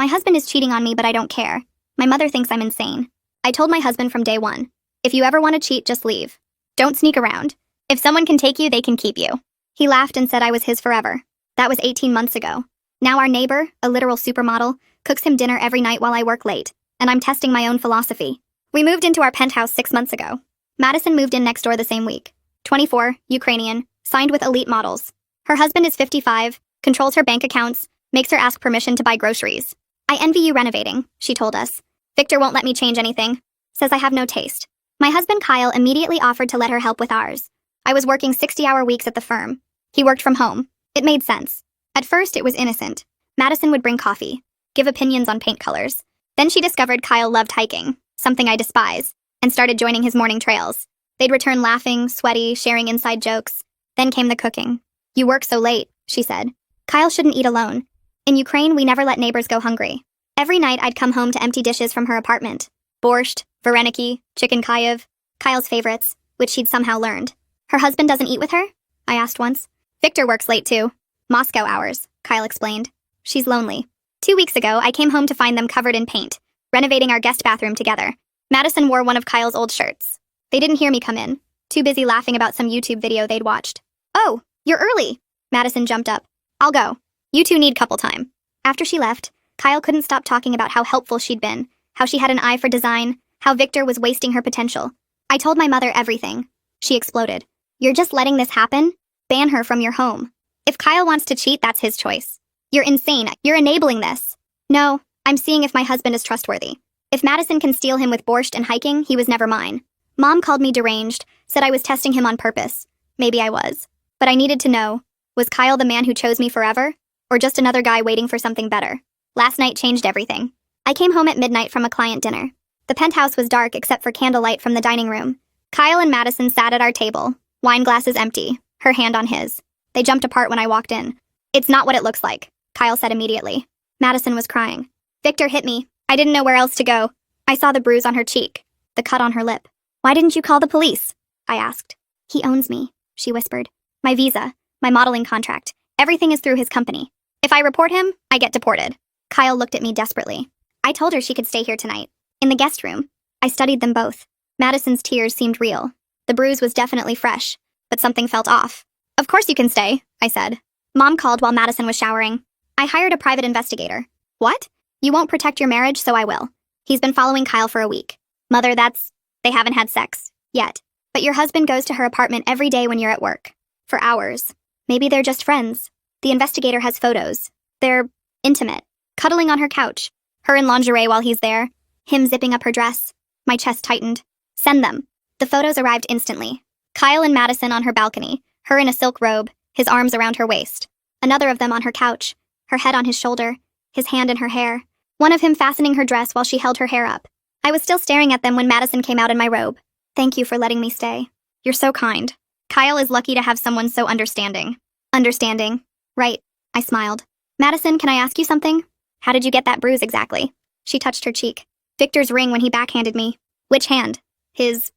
My husband is cheating on me, but I don't care. My mother thinks I'm insane. I told my husband from day one, if you ever want to cheat, just leave. Don't sneak around. If someone can take you, they can keep you. He laughed and said I was his forever. That was 18 months ago. Now our neighbor, a literal supermodel, cooks him dinner every night while I work late, and I'm testing my own philosophy. We moved into our penthouse 6 months ago. Madison moved in next door the same week. 24, Ukrainian, signed with elite models. Her husband is 55, controls her bank accounts, makes her ask permission to buy groceries. I envy you renovating, she told us. Victor won't let me change anything. Says I have no taste. My husband Kyle immediately offered to let her help with ours. I was working 60-hour weeks at the firm. He worked from home. It made sense. At first, it was innocent. Madison would bring coffee, give opinions on paint colors. Then she discovered Kyle loved hiking, something I despise, and started joining his morning trails. They'd return laughing, sweaty, sharing inside jokes. Then came the cooking. You work so late, she said. Kyle shouldn't eat alone. In Ukraine, we never let neighbors go hungry. Every night, I'd come home to empty dishes from her apartment. Borscht, vareniki, chicken Kyiv, Kyle's favorites, which she'd somehow learned. Her husband doesn't eat with her? I asked once. Victor works late too. Moscow hours, Kyle explained. She's lonely. 2 weeks ago, I came home to find them covered in paint, renovating our guest bathroom together. Madison wore one of Kyle's old shirts. They didn't hear me come in, too busy laughing about some YouTube video they'd watched. Oh, you're early. Madison jumped up. I'll go. You two need couple time. After she left, Kyle couldn't stop talking about how helpful she'd been, how she had an eye for design, how Victor was wasting her potential. I told my mother everything. She exploded. You're just letting this happen? Ban her from your home. If Kyle wants to cheat, that's his choice. You're insane. You're enabling this. No, I'm seeing if my husband is trustworthy. If Madison can steal him with borscht and hiking, he was never mine. Mom called me deranged, said I was testing him on purpose. Maybe I was. But I needed to know, was Kyle the man who chose me forever? Or just another guy waiting for something better? Last night changed everything. I came home at midnight from a client dinner. The penthouse was dark except for candlelight from the dining room. Kyle and Madison sat at our table, wine glasses empty, her hand on his. They jumped apart when I walked in. It's not what it looks like, Kyle said immediately. Madison was crying. Victor hit me. I didn't know where else to go. I saw the bruise on her cheek, the cut on her lip. Why didn't you call the police? I asked. He owns me, she whispered. My visa, my modeling contract, everything is through his company. If I report him, I get deported. Kyle looked at me desperately. I told her she could stay here tonight. In the guest room. I studied them both. Madison's tears seemed real. The bruise was definitely fresh, but something felt off. Of course you can stay, I said. Mom called while Madison was showering. I hired a private investigator. What? You won't protect your marriage, so I will. He's been following Kyle for a week. Mother, they haven't had sex. Yet. But your husband goes to her apartment every day when you're at work. For hours. Maybe they're just friends. The investigator has photos. They're intimate. Cuddling on her couch. Her in lingerie while he's there. Him zipping up her dress. My chest tightened. Send them. The photos arrived instantly. Kyle and Madison on her balcony. Her in a silk robe, his arms around her waist. Another of them on her couch. Her head on his shoulder. His hand in her hair. One of him fastening her dress while she held her hair up. I was still staring at them when Madison came out in my robe. Thank you for letting me stay. You're so kind. Kyle is lucky to have someone so understanding. Understanding. Right. I smiled. Madison, can I ask you something? How did you get that bruise exactly? She touched her cheek. Victor's ring when he backhanded me. Which hand? His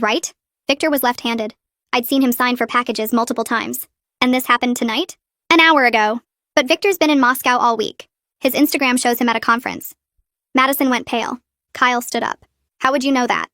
right? Victor was left-handed. I'd seen him sign for packages multiple times. And this happened tonight? An hour ago. But Victor's been in Moscow all week. His Instagram shows him at a conference. Madison went pale. Kyle stood up. How would you know that?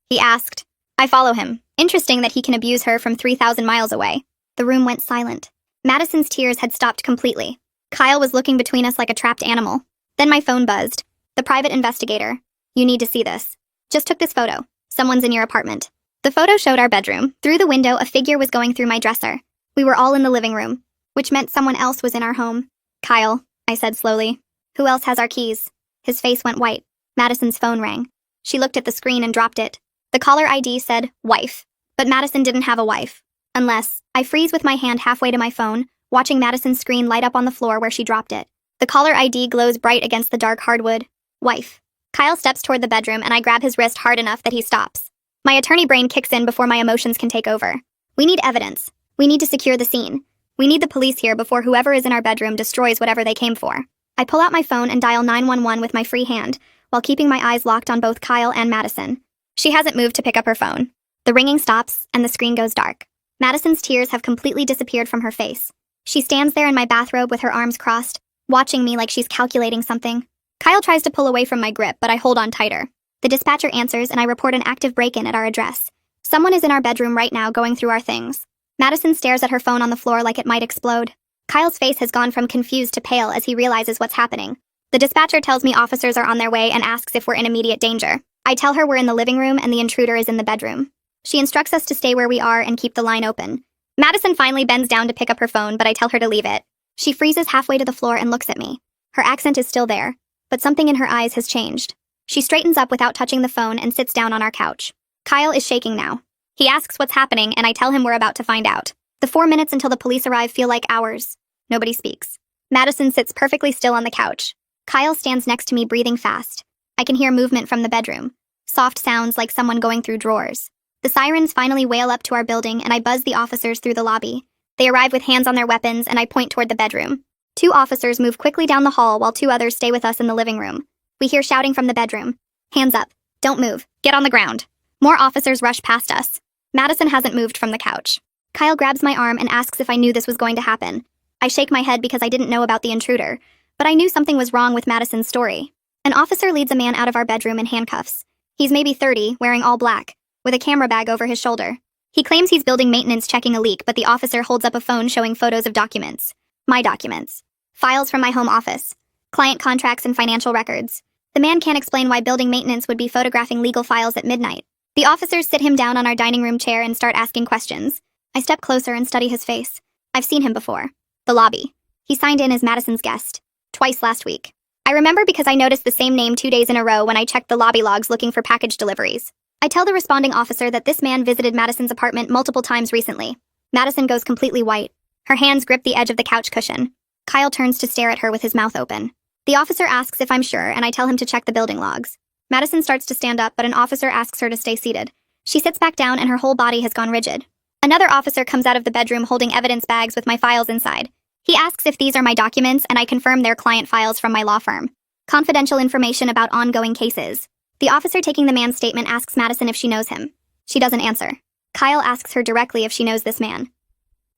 He asked. I follow him. Interesting that he can abuse her from 3,000 miles away. The room went silent. Madison's tears had stopped completely. Kyle was looking between us like a trapped animal. Then my phone buzzed. The private investigator. You need to see this. Just took this photo. Someone's in your apartment. The photo showed our bedroom. Through the window, a figure was going through my dresser. We were all in the living room, which meant someone else was in our home. Kyle, I said slowly. Who else has our keys? His face went white. Madison's phone rang. She looked at the screen and dropped it. The caller ID said, wife. But Madison didn't have a wife. Unless, I freeze with my hand halfway to my phone, watching Madison's screen light up on the floor where she dropped it. The caller ID glows bright against the dark hardwood. Wife. Kyle steps toward the bedroom and I grab his wrist hard enough that he stops. My attorney brain kicks in before my emotions can take over. We need evidence. We need to secure the scene. We need the police here before whoever is in our bedroom destroys whatever they came for. I pull out my phone and dial 911 with my free hand, while keeping my eyes locked on both Kyle and Madison. She hasn't moved to pick up her phone. The ringing stops, and the screen goes dark. Madison's tears have completely disappeared from her face. She stands there in my bathrobe with her arms crossed, watching me like she's calculating something. Kyle tries to pull away from my grip, but I hold on tighter. The dispatcher answers and I report an active break-in at our address. Someone is in our bedroom right now going through our things. Madison stares at her phone on the floor like it might explode. Kyle's face has gone from confused to pale as he realizes what's happening. The dispatcher tells me officers are on their way and asks if we're in immediate danger. I tell her we're in the living room and the intruder is in the bedroom. She instructs us to stay where we are and keep the line open. Madison finally bends down to pick up her phone, but I tell her to leave it. She freezes halfway to the floor and looks at me. Her accent is still there, but something in her eyes has changed. She straightens up without touching the phone and sits down on our couch. Kyle is shaking now. He asks what's happening, and I tell him we're about to find out. The 4 minutes until the police arrive feel like hours. Nobody speaks. Madison sits perfectly still on the couch. Kyle stands next to me, breathing fast. I can hear movement from the bedroom. Soft sounds like someone going through drawers. The sirens finally wail up to our building, and I buzz the officers through the lobby. They arrive with hands on their weapons, and I point toward the bedroom. 2 officers move quickly down the hall while 2 others stay with us in the living room. We hear shouting from the bedroom. Hands up. Don't move. Get on the ground. More officers rush past us. Madison hasn't moved from the couch. Kyle grabs my arm and asks if I knew this was going to happen. I shake my head because I didn't know about the intruder, but I knew something was wrong with Madison's story. An officer leads a man out of our bedroom in handcuffs. He's maybe 30, wearing all black, with a camera bag over his shoulder. He claims he's building maintenance checking a leak, but the officer holds up a phone showing photos of documents. My documents. Files from my home office. Client contracts and financial records. The man can't explain why building maintenance would be photographing legal files at midnight. The officers sit him down on our dining room chair and start asking questions. I step closer and study his face. I've seen him before. The lobby. He signed in as Madison's guest. Twice last week. I remember because I noticed the same name 2 days in a row when I checked the lobby logs looking for package deliveries. I tell the responding officer that this man visited Madison's apartment multiple times recently. Madison goes completely white. Her hands grip the edge of the couch cushion. Kyle turns to stare at her with his mouth open. The officer asks if I'm sure, and I tell him to check the building logs. Madison starts to stand up, but an officer asks her to stay seated. She sits back down and her whole body has gone rigid. Another officer comes out of the bedroom holding evidence bags with my files inside. He asks if these are my documents, and I confirm they're client files from my law firm. Confidential information about ongoing cases. The officer taking the man's statement asks Madison if she knows him. She doesn't answer. Kyle asks her directly if she knows this man.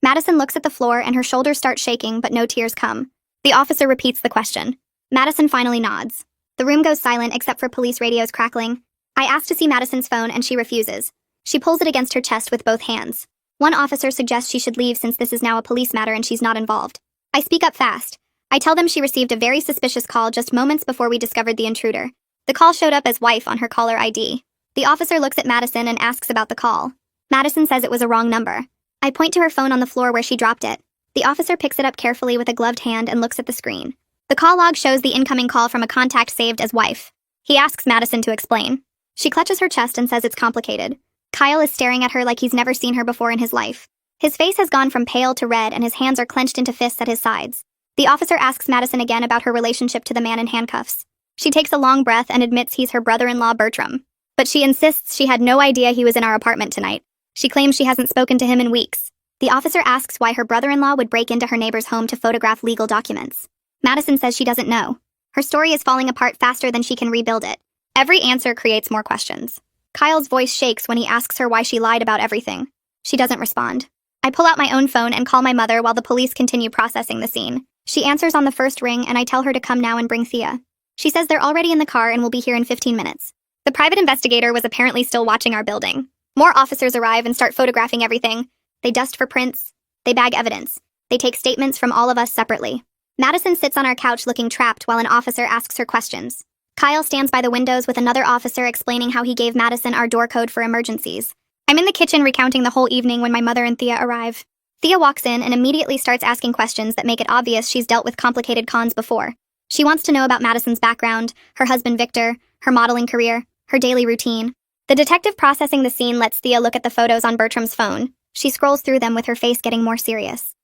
Madison looks at the floor and her shoulders start shaking, but no tears come. The officer repeats the question. Madison finally nods. The room goes silent except for police radios crackling. I ask to see Madison's phone and she refuses. She pulls it against her chest with both hands. One officer suggests she should leave since this is now a police matter and she's not involved. I speak up fast. I tell them she received a very suspicious call just moments before we discovered the intruder. The call showed up as wife on her caller ID. The officer looks at Madison and asks about the call. Madison says it was a wrong number. I point to her phone on the floor where she dropped it. The officer picks it up carefully with a gloved hand and looks at the screen. The call log shows the incoming call from a contact saved as wife. He asks Madison to explain. She clutches her chest and says it's complicated. Kyle is staring at her like he's never seen her before in his life. His face has gone from pale to red and his hands are clenched into fists at his sides. The officer asks Madison again about her relationship to the man in handcuffs. She takes a long breath and admits he's her brother-in-law Bertram. But she insists she had no idea he was in our apartment tonight. She claims she hasn't spoken to him in weeks. The officer asks why her brother-in-law would break into her neighbor's home to photograph legal documents. Madison says she doesn't know. Her story is falling apart faster than she can rebuild it. Every answer creates more questions. Kyle's voice shakes when he asks her why she lied about everything. She doesn't respond. I pull out my own phone and call my mother while the police continue processing the scene. She answers on the first ring and I tell her to come now and bring Thea. She says they're already in the car and will be here in 15 minutes. The private investigator was apparently still watching our building. More officers arrive and start photographing everything. They dust for prints. They bag evidence. They take statements from all of us separately. Madison sits on our couch looking trapped while an officer asks her questions. Kyle stands by the windows with another officer explaining how he gave Madison our door code for emergencies. I'm in the kitchen recounting the whole evening when my mother and Thea arrive. Thea walks in and immediately starts asking questions that make it obvious she's dealt with complicated cons before. She wants to know about Madison's background, her husband Victor, her modeling career, her daily routine. The detective processing the scene lets Thea look at the photos on Bertram's phone. She scrolls through them with her face getting more serious.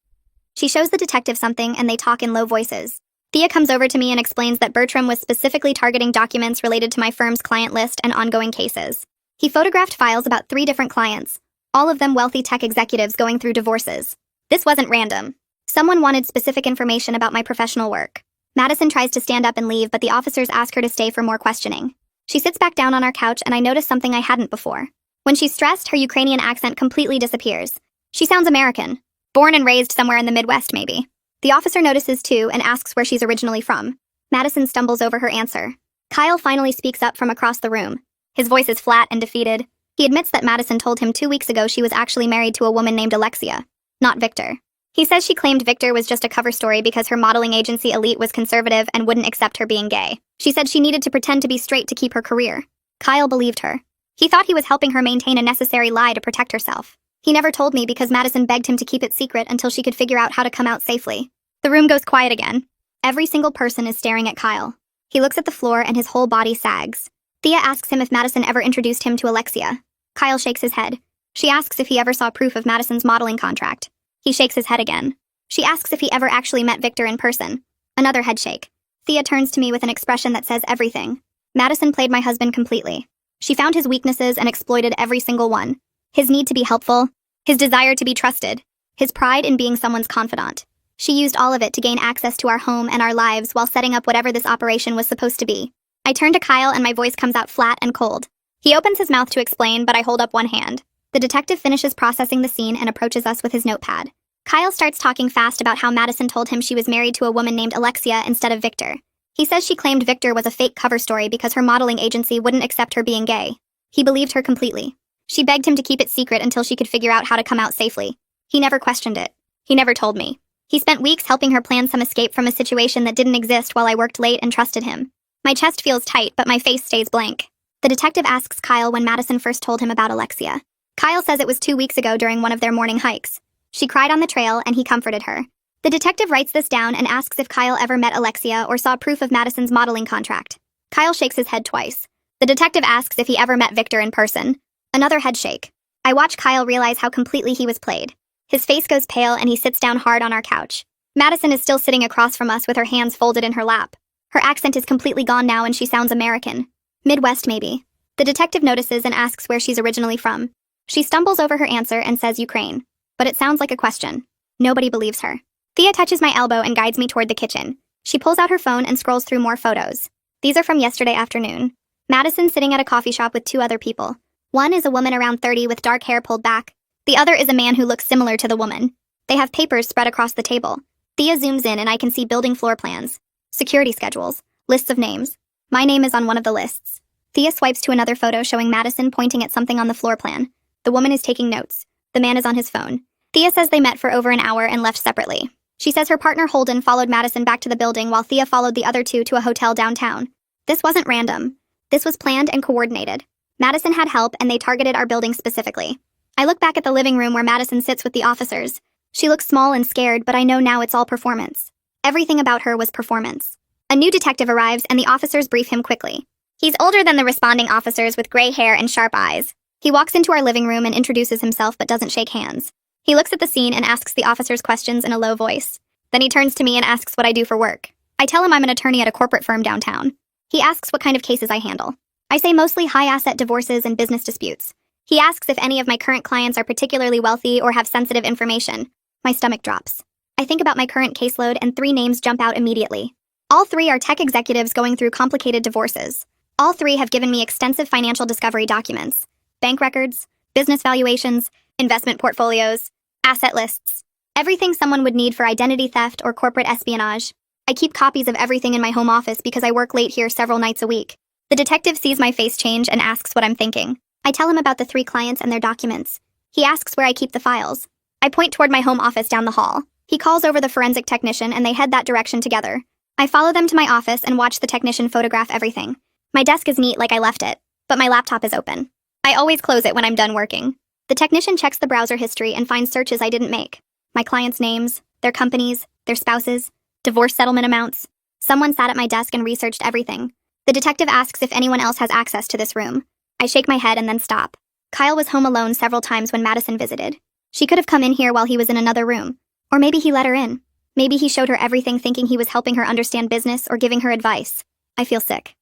She shows the detective something and they talk in low voices. Thea comes over to me and explains that Bertram was specifically targeting documents related to my firm's client list and ongoing cases. He photographed files about 3 different clients, all of them wealthy tech executives going through divorces. This wasn't random. Someone wanted specific information about my professional work. Madison tries to stand up and leave, but the officers ask her to stay for more questioning. She sits back down on our couch and I notice something I hadn't before. When she's stressed, her Ukrainian accent completely disappears. She sounds American. Born and raised somewhere in the Midwest, maybe. The officer notices too and asks where she's originally from. Madison stumbles over her answer. Kyle finally speaks up from across the room. His voice is flat and defeated. He admits that Madison told him 2 weeks ago she was actually married to a woman named Alexia, not Victor. He says she claimed Victor was just a cover story because her modeling agency Elite was conservative and wouldn't accept her being gay. She said she needed to pretend to be straight to keep her career. Kyle believed her. He thought he was helping her maintain a necessary lie to protect herself. He never told me because Madison begged him to keep it secret until she could figure out how to come out safely. The room goes quiet again. Every single person is staring at Kyle. He looks at the floor and his whole body sags. Thea asks him if Madison ever introduced him to Alexia. Kyle shakes his head. She asks if he ever saw proof of Madison's modeling contract. He shakes his head again. She asks if he ever actually met Victor in person. Another head shake. Thea turns to me with an expression that says everything. Madison played my husband completely. She found his weaknesses and exploited every single one. His need to be helpful, his desire to be trusted, his pride in being someone's confidant. She used all of it to gain access to our home and our lives while setting up whatever this operation was supposed to be. I turn to Kyle and my voice comes out flat and cold. He opens his mouth to explain, but I hold up one hand. The detective finishes processing the scene and approaches us with his notepad. Kyle starts talking fast about how Madison told him she was married to a woman named Alexia instead of Victor. He says she claimed Victor was a fake cover story because her modeling agency wouldn't accept her being gay. He believed her completely. She begged him to keep it secret until she could figure out how to come out safely. He never questioned it. He never told me. He spent weeks helping her plan some escape from a situation that didn't exist while I worked late and trusted him. My chest feels tight, but my face stays blank. The detective asks Kyle when Madison first told him about Alexia. Kyle says it was 2 weeks ago during one of their morning hikes. She cried on the trail and he comforted her. The detective writes this down and asks if Kyle ever met Alexia or saw proof of Madison's modeling contract. Kyle shakes his head twice. The detective asks if he ever met Victor in person. Another head shake. I watch Kyle realize how completely he was played. His face goes pale and he sits down hard on our couch. Madison is still sitting across from us with her hands folded in her lap. Her accent is completely gone now and she sounds American. Midwest, maybe. The detective notices and asks where she's originally from. She stumbles over her answer and says Ukraine. But it sounds like a question. Nobody believes her. Thea touches my elbow and guides me toward the kitchen. She pulls out her phone and scrolls through more photos. These are from yesterday afternoon. Madison sitting at a coffee shop with 2 other people. One is a woman around 30 with dark hair pulled back. The other is a man who looks similar to the woman. They have papers spread across the table. Thea zooms in and I can see building floor plans, security schedules, lists of names. My name is on one of the lists. Thea swipes to another photo showing Madison pointing at something on the floor plan. The woman is taking notes. The man is on his phone. Thea says they met for over an hour and left separately. She says her partner Holden followed Madison back to the building while Thea followed the other 2 to a hotel downtown. This wasn't random. This was planned and coordinated. Madison had help and they targeted our building specifically. I look back at the living room where Madison sits with the officers. She looks small and scared, but I know now it's all performance. Everything about her was performance. A new detective arrives and the officers brief him quickly. He's older than the responding officers with gray hair and sharp eyes. He walks into our living room and introduces himself but doesn't shake hands. He looks at the scene and asks the officers questions in a low voice. Then he turns to me and asks what I do for work. I tell him I'm an attorney at a corporate firm downtown. He asks what kind of cases I handle. I say mostly high-asset divorces and business disputes. He asks if any of my current clients are particularly wealthy or have sensitive information. My stomach drops. I think about my current caseload and 3 names jump out immediately. All 3 are tech executives going through complicated divorces. All 3 have given me extensive financial discovery documents, bank records, business valuations, investment portfolios, asset lists, everything someone would need for identity theft or corporate espionage. I keep copies of everything in my home office because I work late here several nights a week. The detective sees my face change and asks what I'm thinking. I tell him about the 3 clients and their documents. He asks where I keep the files. I point toward my home office down the hall. He calls over the forensic technician and they head that direction together. I follow them to my office and watch the technician photograph everything. My desk is neat like I left it, but my laptop is open. I always close it when I'm done working. The technician checks the browser history and finds searches I didn't make. My clients' names, their companies, their spouses, divorce settlement amounts. Someone sat at my desk and researched everything. The detective asks if anyone else has access to this room. I shake my head and then stop. Kyle was home alone several times when Madison visited. She could have come in here while he was in another room. Or maybe he let her in. Maybe he showed her everything thinking he was helping her understand business or giving her advice. I feel sick.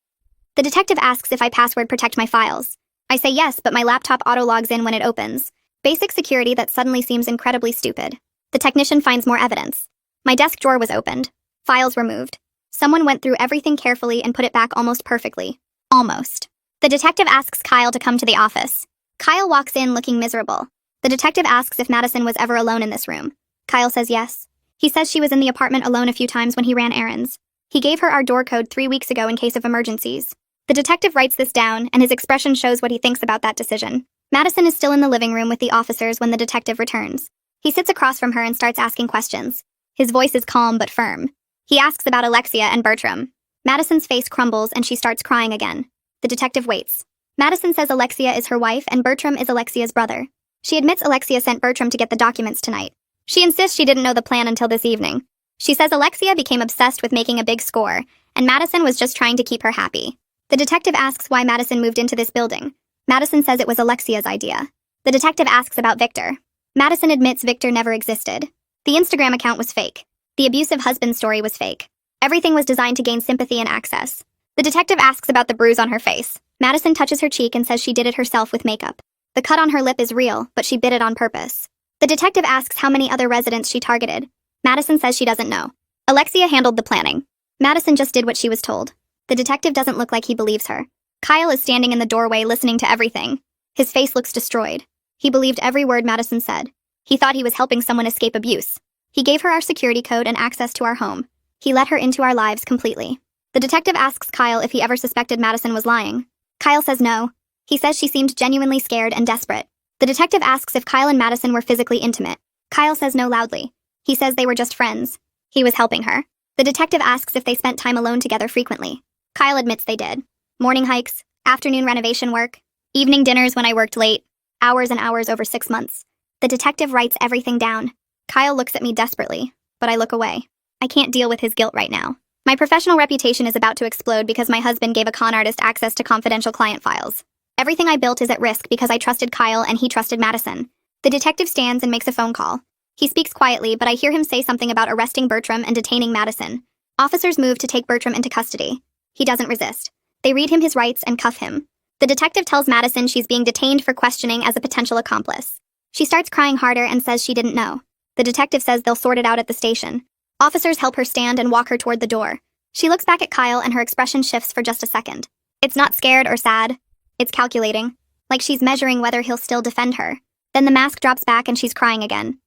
The detective asks if I password protect my files. I say yes, but my laptop auto-logs in when it opens. Basic security that suddenly seems incredibly stupid. The technician finds more evidence. My desk drawer was opened. Files were moved. Someone went through everything carefully and put it back almost perfectly. Almost. The detective asks Kyle to come to the office. Kyle walks in looking miserable. The detective asks if Madison was ever alone in this room. Kyle says yes. He says she was in the apartment alone a few times when he ran errands. He gave her our door code 3 weeks ago in case of emergencies. The detective writes this down, and his expression shows what he thinks about that decision. Madison is still in the living room with the officers when the detective returns. He sits across from her and starts asking questions. His voice is calm but firm. He asks about Alexia and Bertram. Madison's face crumbles and she starts crying again. The detective waits. Madison says Alexia is her wife and Bertram is Alexia's brother. She admits Alexia sent Bertram to get the documents tonight. She insists she didn't know the plan until this evening. She says Alexia became obsessed with making a big score, and Madison was just trying to keep her happy. The detective asks why Madison moved into this building. Madison says it was Alexia's idea. The detective asks about Victor. Madison admits Victor never existed. The Instagram account was fake. The abusive husband story was fake. Everything was designed to gain sympathy and access. The detective asks about the bruise on her face. Madison touches her cheek and says she did it herself with makeup. The cut on her lip is real, but she bit it on purpose. The detective asks how many other residents she targeted. Madison says she doesn't know. Alexia handled the planning. Madison just did what she was told. The detective doesn't look like he believes her. Kyle is standing in the doorway listening to everything. His face looks destroyed. He believed every word Madison said. He thought he was helping someone escape abuse. He gave her our security code and access to our home. He let her into our lives completely. The detective asks Kyle if he ever suspected Madison was lying. Kyle says no. He says she seemed genuinely scared and desperate. The detective asks if Kyle and Madison were physically intimate. Kyle says no loudly. He says they were just friends. He was helping her. The detective asks if they spent time alone together frequently. Kyle admits they did. Morning hikes, afternoon renovation work, evening dinners when I worked late, hours and hours over 6 months. The detective writes everything down. Kyle looks at me desperately, but I look away. I can't deal with his guilt right now. My professional reputation is about to explode because my husband gave a con artist access to confidential client files. Everything I built is at risk because I trusted Kyle and he trusted Madison. The detective stands and makes a phone call. He speaks quietly, but I hear him say something about arresting Bertram and detaining Madison. Officers move to take Bertram into custody. He doesn't resist. They read him his rights and cuff him. The detective tells Madison she's being detained for questioning as a potential accomplice. She starts crying harder and says she didn't know. The detective says they'll sort it out at the station. Officers help her stand and walk her toward the door. She looks back at Kyle and her expression shifts for just a second. It's not scared or sad. It's calculating. Like she's measuring whether he'll still defend her. Then the mask drops back and she's crying again.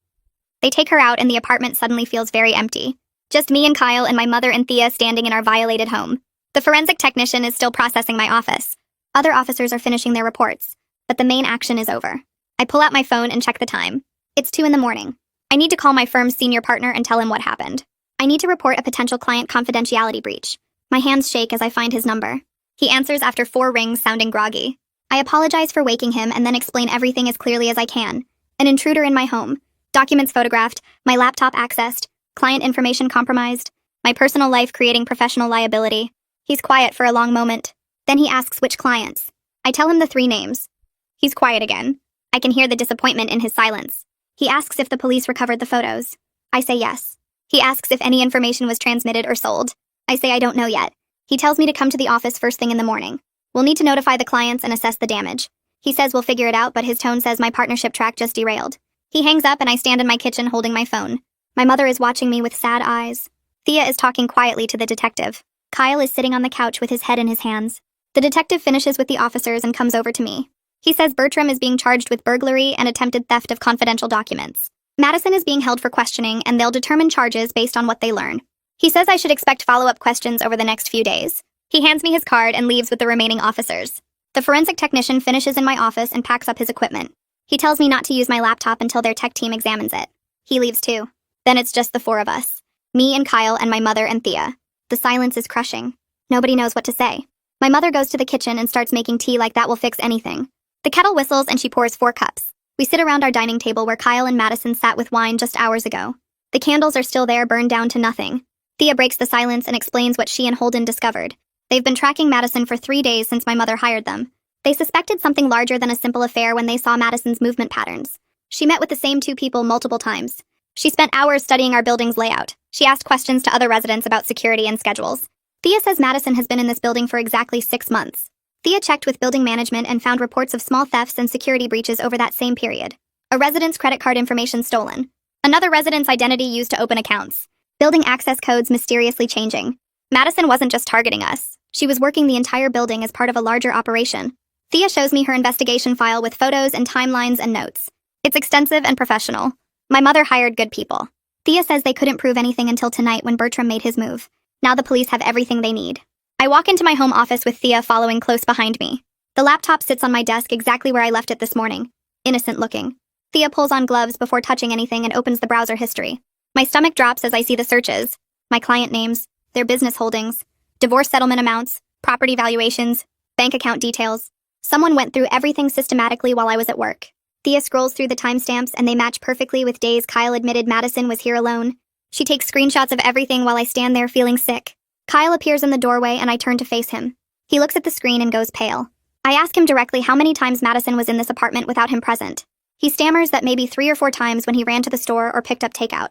They take her out and the apartment suddenly feels very empty. Just me and Kyle and my mother and Thea standing in our violated home. The forensic technician is still processing my office. Other officers are finishing their reports, but the main action is over. I pull out my phone and check the time. It's 2 a.m. I need to call my firm's senior partner and tell him what happened. I need to report a potential client confidentiality breach. My hands shake as I find his number. He answers after 4 rings, sounding groggy. I apologize for waking him and then explain everything as clearly as I can. An intruder in my home. Documents photographed, my laptop accessed, client information compromised, my personal life creating professional liability. He's quiet for a long moment. Then he asks which clients. I tell him the 3 names. He's quiet again. I can hear the disappointment in his silence. He asks if the police recovered the photos. I say yes. He asks if any information was transmitted or sold. I say I don't know yet. He tells me to come to the office first thing in the morning. We'll need to notify the clients and assess the damage. He says we'll figure it out, but his tone says my partnership track just derailed. He hangs up and I stand in my kitchen holding my phone. My mother is watching me with sad eyes. Thea is talking quietly to the detective. Kyle is sitting on the couch with his head in his hands. The detective finishes with the officers and comes over to me. He says Bertram is being charged with burglary and attempted theft of confidential documents. Madison is being held for questioning and they'll determine charges based on what they learn. He says I should expect follow-up questions over the next few days. He hands me his card and leaves with the remaining officers. The forensic technician finishes in my office and packs up his equipment. He tells me not to use my laptop until their tech team examines it. He leaves too. Then it's just the 4 of us. Me and Kyle and my mother and Thea. The silence is crushing. Nobody knows what to say. My mother goes to the kitchen and starts making tea like that will fix anything. The kettle whistles and she pours 4 cups. We sit around our dining table where Kyle and Madison sat with wine just hours ago. The candles are still there, burned down to nothing. Thea breaks the silence and explains what she and Holden discovered. They've been tracking Madison for 3 days since my mother hired them. They suspected something larger than a simple affair when they saw Madison's movement patterns. She met with the same 2 people multiple times. She spent hours studying our building's layout. She asked questions to other residents about security and schedules. Thea says Madison has been in this building for exactly 6 months. Thea checked with building management and found reports of small thefts and security breaches over that same period. A resident's credit card information stolen. Another resident's identity used to open accounts. Building access codes mysteriously changing. Madison wasn't just targeting us. She was working the entire building as part of a larger operation. Thea shows me her investigation file with photos and timelines and notes. It's extensive and professional. My mother hired good people. Thea says they couldn't prove anything until tonight when Bertram made his move. Now the police have everything they need. I walk into my home office with Thea following close behind me. The laptop sits on my desk exactly where I left it this morning. Innocent looking. Thea pulls on gloves before touching anything and opens the browser history. My stomach drops as I see the searches. My client names, their business holdings, divorce settlement amounts, property valuations, bank account details. Someone went through everything systematically while I was at work. Thea scrolls through the timestamps and they match perfectly with days Kyle admitted Madison was here alone. She takes screenshots of everything while I stand there feeling sick. Kyle appears in the doorway and I turn to face him. He looks at the screen and goes pale. I ask him directly how many times Madison was in this apartment without him present. He stammers that maybe 3 or 4 times when he ran to the store or picked up takeout.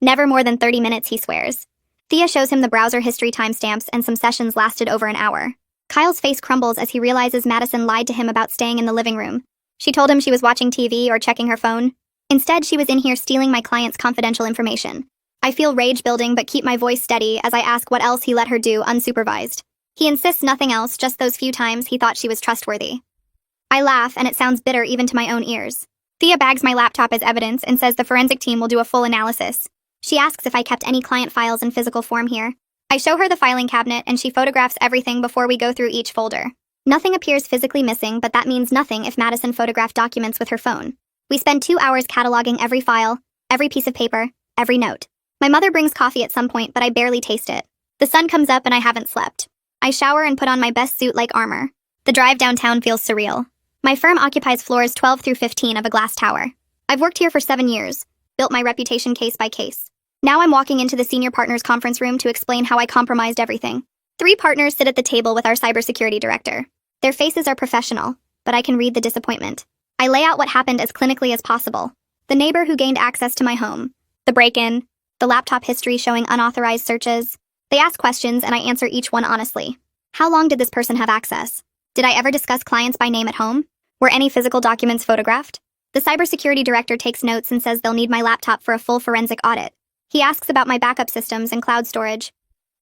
Never more than 30 minutes, he swears. Thea shows him the browser history timestamps and some sessions lasted over an hour. Kyle's face crumbles as he realizes Madison lied to him about staying in the living room. She told him she was watching TV or checking her phone. Instead, she was in here stealing my client's confidential information. I feel rage building but keep my voice steady as I ask what else he let her do unsupervised. He insists nothing else, just those few times he thought she was trustworthy. I laugh and it sounds bitter even to my own ears. Thea bags my laptop as evidence and says the forensic team will do a full analysis. She asks if I kept any client files in physical form here. I show her the filing cabinet and she photographs everything before we go through each folder. Nothing appears physically missing, but that means nothing if Madison photographed documents with her phone. We spend 2 hours cataloging every file, every piece of paper, every note. My mother brings coffee at some point, but I barely taste it. The sun comes up and I haven't slept. I shower and put on my best suit like armor. The drive downtown feels surreal. My firm occupies floors 12 through 15 of a glass tower. I've worked here for 7 years, built my reputation case by case. Now I'm walking into the senior partners conference room to explain how I compromised everything. 3 partners sit at the table with our cybersecurity director. Their faces are professional, but I can read the disappointment. I lay out what happened as clinically as possible. The neighbor who gained access to my home, the break-in, the laptop history showing unauthorized searches. They ask questions and I answer each one honestly. How long did this person have access? Did I ever discuss clients by name at home? Were any physical documents photographed? The cybersecurity director takes notes and says they'll need my laptop for a full forensic audit. He asks about my backup systems and cloud storage.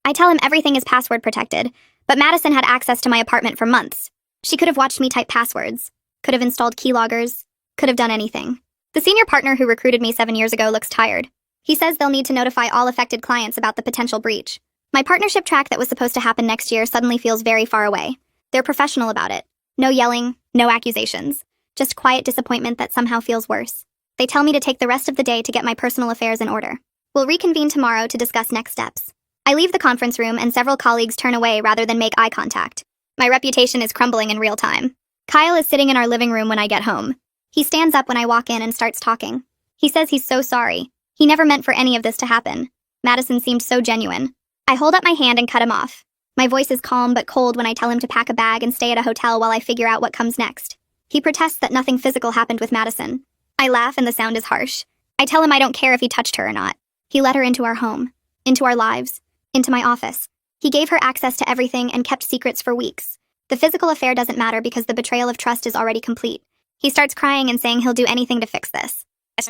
I tell him everything is password protected, but Madison had access to my apartment for months. She could have watched me type passwords, could have installed keyloggers, could have done anything. The senior partner who recruited me 7 years ago looks tired. He says they'll need to notify all affected clients about the potential breach. My partnership track that was supposed to happen next year suddenly feels very far away. They're professional about it. No yelling, no accusations. Just quiet disappointment that somehow feels worse. They tell me to take the rest of the day to get my personal affairs in order. We'll reconvene tomorrow to discuss next steps. I leave the conference room and several colleagues turn away rather than make eye contact. My reputation is crumbling in real time. Kyle is sitting in our living room when I get home. He stands up when I walk in and starts talking. He says he's so sorry. He never meant for any of this to happen. Madison seemed so genuine. I hold up my hand and cut him off. My voice is calm but cold when I tell him to pack a bag and stay at a hotel while I figure out what comes next. He protests that nothing physical happened with Madison. I laugh and the sound is harsh. I tell him I don't care if he touched her or not. He let her into our home, into our lives, into my office. He gave her access to everything and kept secrets for weeks. The physical affair doesn't matter because the betrayal of trust is already complete. He starts crying and saying he'll do anything to fix this.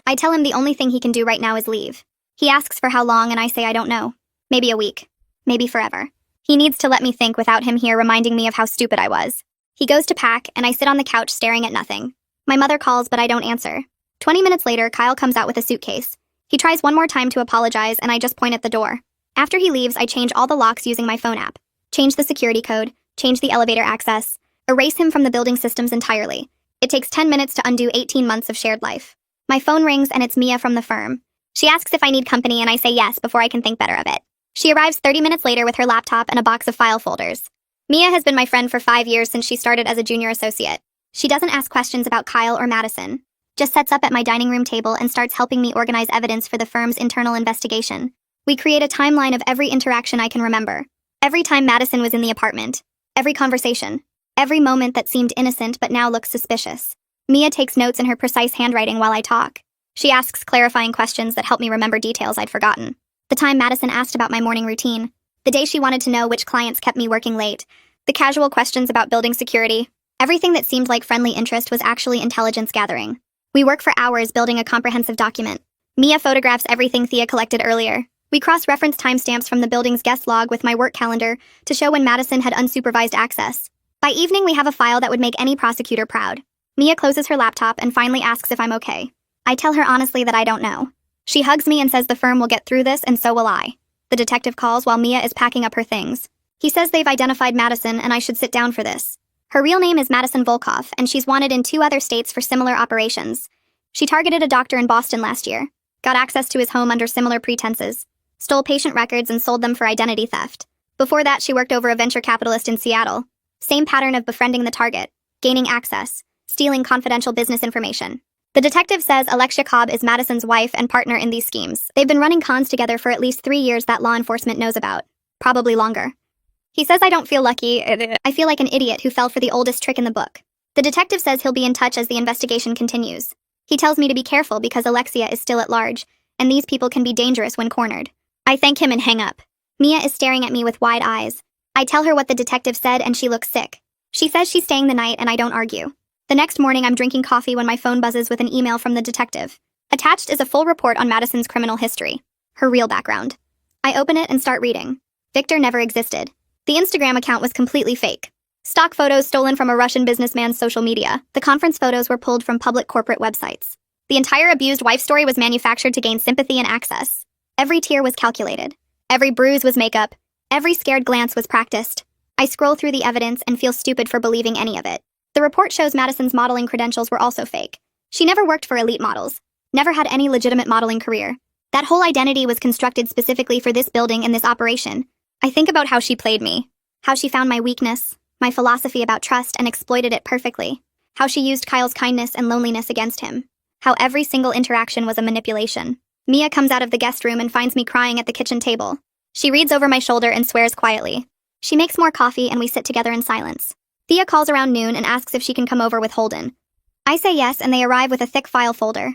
I tell him the only thing he can do right now is leave. He asks for how long and I say I don't know. Maybe a week. Maybe forever. He needs to let me think without him here reminding me of how stupid I was. He goes to pack and I sit on the couch staring at nothing. My mother calls but I don't answer. 20 minutes later, Kyle comes out with a suitcase. He tries one more time to apologize and I just point at the door. After he leaves, I change all the locks using my phone app. Change the security code, change the elevator access, erase him from the building systems entirely. It takes 10 minutes to undo 18 months of shared life. My phone rings and it's Mia from the firm. She asks if I need company and I say yes before I can think better of it. She arrives 30 minutes later with her laptop and a box of file folders. Mia has been my friend for 5 years since she started as a junior associate. She doesn't ask questions about Kyle or Madison, just sets up at my dining room table and starts helping me organize evidence for the firm's internal investigation. We create a timeline of every interaction I can remember. Every time Madison was in the apartment. Every conversation. Every moment that seemed innocent but now looks suspicious. Mia takes notes in her precise handwriting while I talk. She asks clarifying questions that help me remember details I'd forgotten. The time Madison asked about my morning routine. The day she wanted to know which clients kept me working late. The casual questions about building security. Everything that seemed like friendly interest was actually intelligence gathering. We work for hours building a comprehensive document. Mia photographs everything Thea collected earlier. We cross-reference timestamps from the building's guest log with my work calendar to show when Madison had unsupervised access. By evening, we have a file that would make any prosecutor proud. Mia closes her laptop and finally asks if I'm okay. I tell her honestly that I don't know. She hugs me and says the firm will get through this and so will I. The detective calls while Mia is packing up her things. He says they've identified Madison and I should sit down for this. Her real name is Madison Volkov, and she's wanted in 2 other states for similar operations. She targeted a doctor in Boston last year, got access to his home under similar pretenses, stole patient records and sold them for identity theft. Before that, she worked over a venture capitalist in Seattle. Same pattern of befriending the target, gaining access, stealing confidential business information. The detective says Alexia Cobb is Madison's wife and partner in these schemes. They've been running cons together for at least 3 years that law enforcement knows about. Probably longer. He says I don't feel lucky. I feel like an idiot who fell for the oldest trick in the book. The detective says he'll be in touch as the investigation continues. He tells me to be careful because Alexia is still at large, and these people can be dangerous when cornered. I thank him and hang up. Mia is staring at me with wide eyes. I tell her what the detective said and she looks sick. She says she's staying the night and I don't argue. The next morning I'm drinking coffee when my phone buzzes with an email from the detective. Attached is a full report on Madison's criminal history. Her real background. I open it and start reading. Victor never existed. The Instagram account was completely fake. Stock photos stolen from a Russian businessman's social media. The conference photos were pulled from public corporate websites. The entire abused wife story was manufactured to gain sympathy and access. Every tear was calculated. Every bruise was makeup. Every scared glance was practiced. I scroll through the evidence and feel stupid for believing any of it. The report shows Madison's modeling credentials were also fake. She never worked for elite models. Never had any legitimate modeling career. That whole identity was constructed specifically for this building and this operation. I think about how she played me. How she found my weakness, my philosophy about trust, and exploited it perfectly. How she used Kyle's kindness and loneliness against him. How every single interaction was a manipulation. Mia comes out of the guest room and finds me crying at the kitchen table. She reads over my shoulder and swears quietly. She makes more coffee and we sit together in silence. Thea calls around noon and asks if she can come over with Holden. I say yes and they arrive with a thick file folder.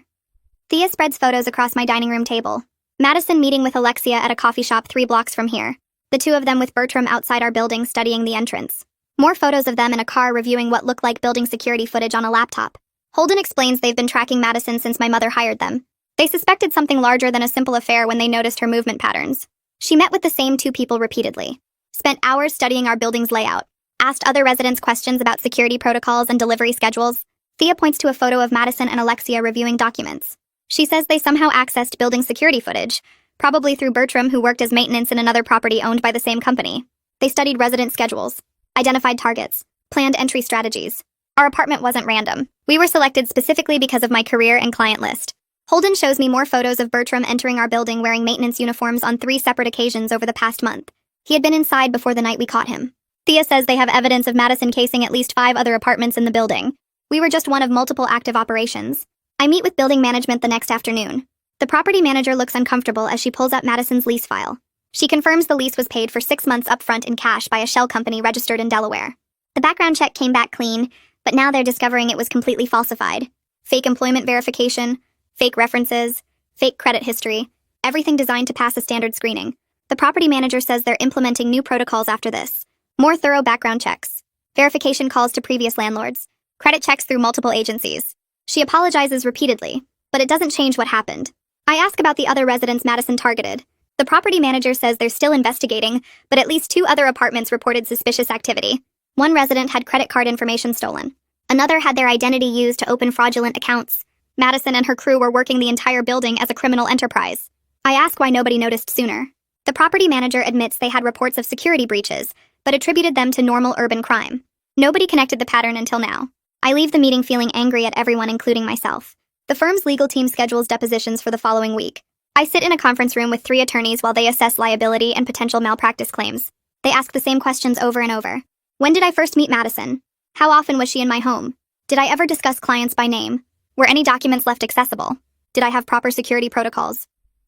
Thea spreads photos across my dining room table. Madison meeting with Alexia at a coffee shop 3 blocks from here. The 2 of them with Bertram outside our building studying the entrance. More photos of them in a car reviewing what looked like building security footage on a laptop. Holden explains they've been tracking Madison since my mother hired them. They suspected something larger than a simple affair when they noticed her movement patterns. She met with the same 2 people repeatedly. Spent hours studying our building's layout. Asked other residents questions about security protocols and delivery schedules. Thea points to a photo of Madison and Alexia reviewing documents. She says they somehow accessed building security footage, probably through Bertram, who worked as maintenance in another property owned by the same company. They studied resident schedules, identified targets, planned entry strategies. Our apartment wasn't random. We were selected specifically because of my career and client list. Holden shows me more photos of Bertram entering our building wearing maintenance uniforms on 3 separate occasions over the past month. He had been inside before the night we caught him. Thea says they have evidence of Madison casing at least 5 other apartments in the building. We were just one of multiple active operations. I meet with building management the next afternoon. The property manager looks uncomfortable as she pulls up Madison's lease file. She confirms the lease was paid for 6 months upfront in cash by a shell company registered in Delaware. The background check came back clean, but now they're discovering it was completely falsified. Fake employment verification, fake references, fake credit history, everything designed to pass a standard screening. The property manager says they're implementing new protocols after this. More thorough background checks, verification calls to previous landlords, credit checks through multiple agencies. She apologizes repeatedly, but it doesn't change what happened. I ask about the other residents Madison targeted. The property manager says they're still investigating, but at least 2 other apartments reported suspicious activity. One resident had credit card information stolen. Another had their identity used to open fraudulent accounts. Madison and her crew were working the entire building as a criminal enterprise. I ask why nobody noticed sooner. The property manager admits they had reports of security breaches, but attributed them to normal urban crime. Nobody connected the pattern until now. I leave the meeting feeling angry at everyone, including myself. The firm's legal team schedules depositions for the following week. I sit in a conference room with 3 attorneys while they assess liability and potential malpractice claims. They ask the same questions over and over. When did I first meet Madison? How often was she in my home? Did I ever discuss clients by name? Were any documents left accessible? Did I have proper security protocols?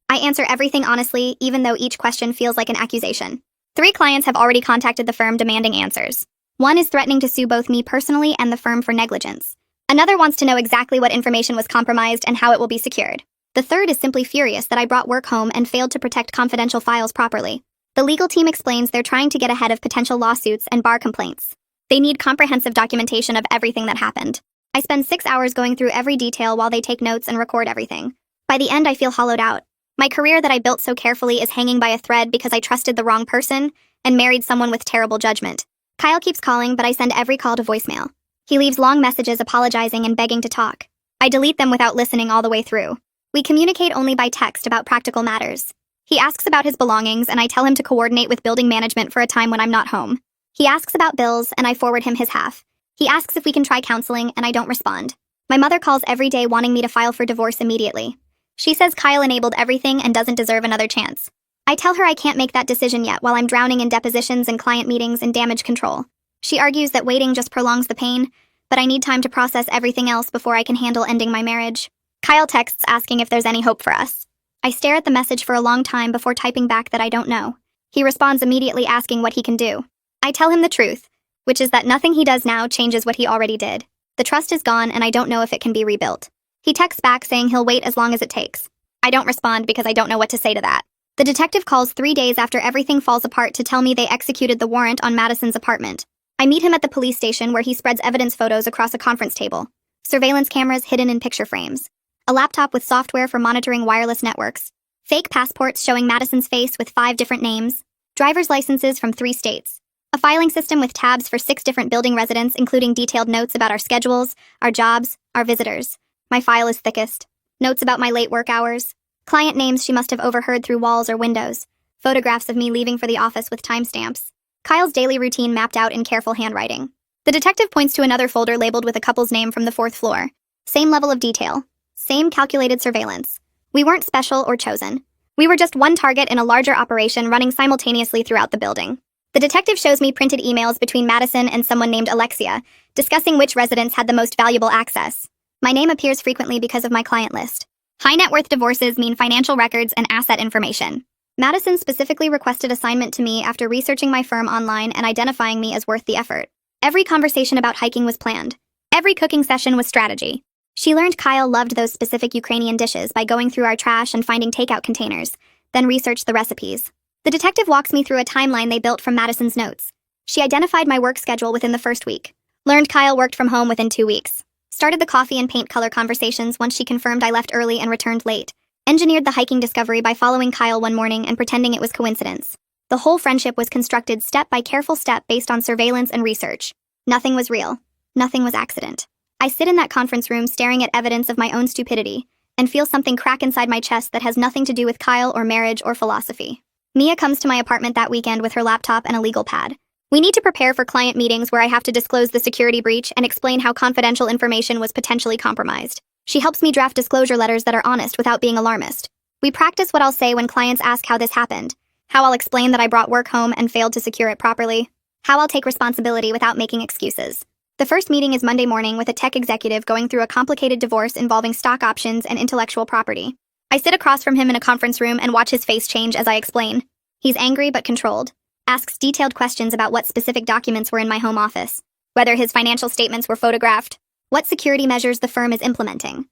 I answer everything honestly, even though each question feels like an accusation. 3 clients have already contacted the firm demanding answers. One is threatening to sue both me personally and the firm for negligence. Another wants to know exactly what information was compromised and how it will be secured. The third is simply furious that I brought work home and failed to protect confidential files properly. The legal team explains they're trying to get ahead of potential lawsuits and bar complaints. They need comprehensive documentation of everything that happened. I spend 6 hours going through every detail while they take notes and record everything. By the end, I feel hollowed out. My career that I built so carefully is hanging by a thread because I trusted the wrong person and married someone with terrible judgment. Kyle keeps calling, but I send every call to voicemail. He leaves long messages apologizing and begging to talk. I delete them without listening all the way through. We communicate only by text about practical matters. He asks about his belongings, and I tell him to coordinate with building management for a time when I'm not home. He asks about bills, and I forward him his half. He asks if we can try counseling, and I don't respond. My mother calls every day wanting me to file for divorce immediately. She says Kyle enabled everything and doesn't deserve another chance. I tell her I can't make that decision yet while I'm drowning in depositions and client meetings and damage control. She argues that waiting just prolongs the pain, but I need time to process everything else before I can handle ending my marriage. Kyle texts asking if there's any hope for us. I stare at the message for a long time before typing back that I don't know. He responds immediately asking what he can do. I tell him the truth, which is that nothing he does now changes what he already did. The trust is gone and I don't know if it can be rebuilt. He texts back saying he'll wait as long as it takes. I don't respond because I don't know what to say to that. The detective calls 3 days after everything falls apart to tell me they executed the warrant on Madison's apartment. I meet him at the police station where he spreads evidence photos across a conference table. Surveillance cameras hidden in picture frames. A laptop with software for monitoring wireless networks. Fake passports showing Madison's face with 5 different names. Driver's licenses from 3 states. A filing system with tabs for 6 different building residents, including detailed notes about our schedules, our jobs, our visitors. My file is thickest. Notes about my late work hours. Client names she must have overheard through walls or windows. Photographs of me leaving for the office with timestamps. Kyle's daily routine mapped out in careful handwriting. The detective points to another folder labeled with a couple's name from the 4th floor. Same level of detail. Same calculated surveillance. We weren't special or chosen. We were just one target in a larger operation running simultaneously throughout the building. The detective shows me printed emails between Madison and someone named Alexia, discussing which residents had the most valuable access. My name appears frequently because of my client list. High net worth divorces mean financial records and asset information. Madison specifically requested assignment to me after researching my firm online and identifying me as worth the effort. Every conversation about hiking was planned. Every cooking session was strategy. She learned Kyle loved those specific Ukrainian dishes by going through our trash and finding takeout containers, then researched the recipes. The detective walks me through a timeline they built from Madison's notes. She identified my work schedule within the first week. Learned Kyle worked from home within 2 weeks. Started the coffee and paint color conversations once she confirmed I left early and returned late. Engineered the hiking discovery by following Kyle one morning and pretending it was coincidence. The whole friendship was constructed step by careful step based on surveillance and research. Nothing was real. Nothing was accident. I sit in that conference room staring at evidence of my own stupidity and feel something crack inside my chest that has nothing to do with Kyle or marriage or philosophy. Mia comes to my apartment that weekend with her laptop and a legal pad. We need to prepare for client meetings where I have to disclose the security breach and explain how confidential information was potentially compromised. She helps me draft disclosure letters that are honest without being alarmist. We practice what I'll say when clients ask how this happened, how I'll explain that I brought work home and failed to secure it properly, how I'll take responsibility without making excuses. The first meeting is Monday morning with a tech executive going through a complicated divorce involving stock options and intellectual property. I sit across from him in a conference room and watch his face change as I explain. He's angry but controlled. Asks detailed questions about what specific documents were in my home office, whether his financial statements were photographed, what security measures the firm is implementing.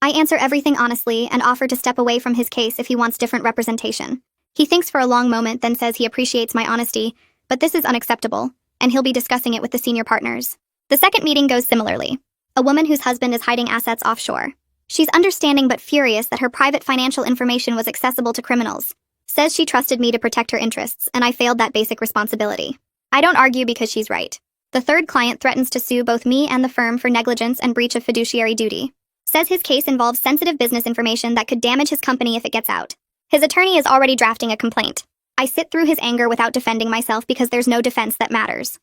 I answer everything honestly and offer to step away from his case if he wants different representation. He thinks for a long moment, then says he appreciates my honesty, but this is unacceptable, and he'll be discussing it with the senior partners. The second meeting goes similarly. A woman whose husband is hiding assets offshore. She's understanding but furious that her private financial information was accessible to criminals. Says she trusted me to protect her interests, and I failed that basic responsibility. I don't argue because she's right. The third client threatens to sue both me and the firm for negligence and breach of fiduciary duty. Says his case involves sensitive business information that could damage his company if it gets out. His attorney is already drafting a complaint. I sit through his anger without defending myself because there's no defense that matters.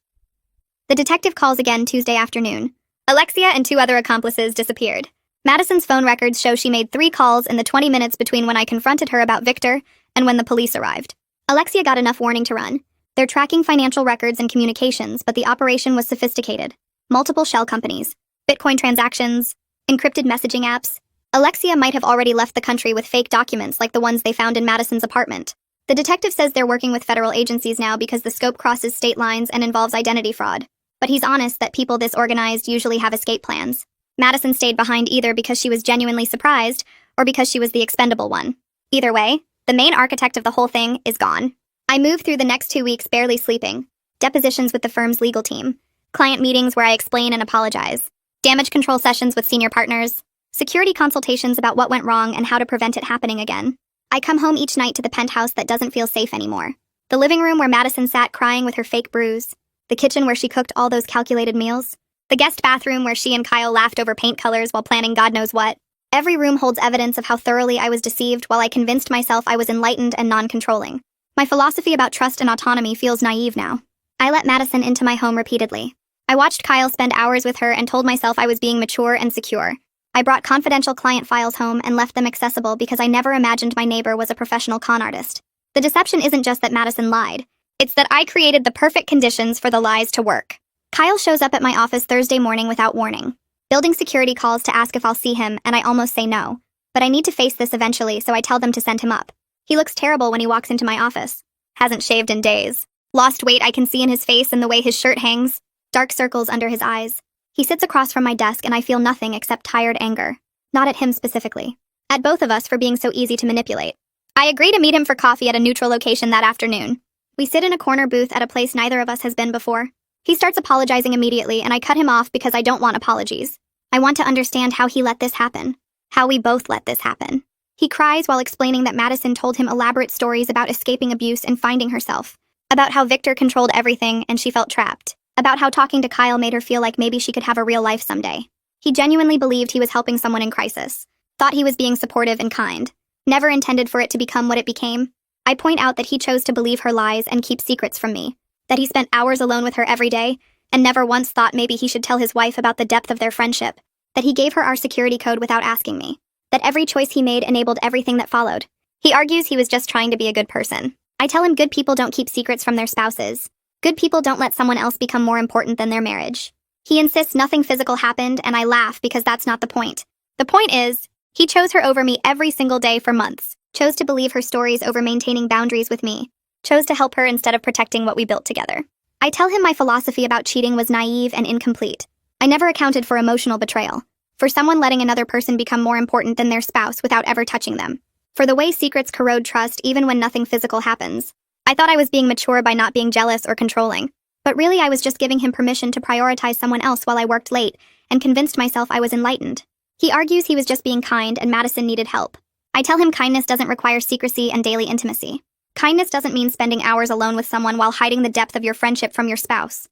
The detective calls again Tuesday afternoon. Alexia and 2 other accomplices disappeared. Madison's phone records show she made 3 calls in the 20 minutes between when I confronted her about Victor and when the police arrived. Alexia got enough warning to run. They're tracking financial records and communications, but the operation was sophisticated. Multiple shell companies, Bitcoin transactions, encrypted messaging apps. Alexia might have already left the country with fake documents like the ones they found in Madison's apartment. The detective says they're working with federal agencies now because the scope crosses state lines and involves identity fraud. But he's honest that people this organized usually have escape plans. Madison stayed behind either because she was genuinely surprised or because she was the expendable one. Either way, the main architect of the whole thing is gone. I move through the next 2 weeks barely sleeping. Depositions with the firm's legal team. Client meetings where I explain and apologize. Damage control sessions with senior partners. Security consultations about what went wrong and how to prevent it happening again. I come home each night to the penthouse that doesn't feel safe anymore. The living room where Madison sat crying with her fake bruise. The kitchen where she cooked all those calculated meals. The guest bathroom where she and Kyle laughed over paint colors while planning God knows what. Every room holds evidence of how thoroughly I was deceived while I convinced myself I was enlightened and non-controlling. My philosophy about trust and autonomy feels naive now. I let Madison into my home repeatedly. I watched Kyle spend hours with her and told myself I was being mature and secure. I brought confidential client files home and left them accessible because I never imagined my neighbor was a professional con artist. The deception isn't just that Madison lied. It's that I created the perfect conditions for the lies to work. Kyle shows up at my office Thursday morning without warning. Building security calls to ask if I'll see him, and I almost say no. But I need to face this eventually, so I tell them to send him up. He looks terrible when he walks into my office. Hasn't shaved in days. Lost weight I can see in his face and the way his shirt hangs. Dark circles under his eyes. He sits across from my desk and I feel nothing except tired anger. Not at him specifically. At both of us for being so easy to manipulate. I agree to meet him for coffee at a neutral location that afternoon. We sit in a corner booth at a place neither of us has been before. He starts apologizing immediately and I cut him off because I don't want apologies. I want to understand how he let this happen. How we both let this happen. He cries while explaining that Madison told him elaborate stories about escaping abuse and finding herself. About how Victor controlled everything and she felt trapped. About how talking to Kyle made her feel like maybe she could have a real life someday. He genuinely believed he was helping someone in crisis. Thought he was being supportive and kind. Never intended for it to become what it became. I point out that he chose to believe her lies and keep secrets from me. That he spent hours alone with her every day, and never once thought maybe he should tell his wife about the depth of their friendship. That he gave her our security code without asking me. That every choice he made enabled everything that followed. He argues he was just trying to be a good person. I tell him good people don't keep secrets from their spouses. Good people don't let someone else become more important than their marriage. He insists nothing physical happened, and I laugh because that's not the point. The point is, he chose her over me every single day for months. Chose to believe her stories over maintaining boundaries with me. Chose to help her instead of protecting what we built together. I tell him my philosophy about cheating was naive and incomplete. I never accounted for emotional betrayal. For someone letting another person become more important than their spouse without ever touching them. For the way secrets corrode trust even when nothing physical happens. I thought I was being mature by not being jealous or controlling. But really I was just giving him permission to prioritize someone else while I worked late, and convinced myself I was enlightened. He argues he was just being kind and Madison needed help. I tell him kindness doesn't require secrecy and daily intimacy. Kindness doesn't mean spending hours alone with someone while hiding the depth of your friendship from your spouse.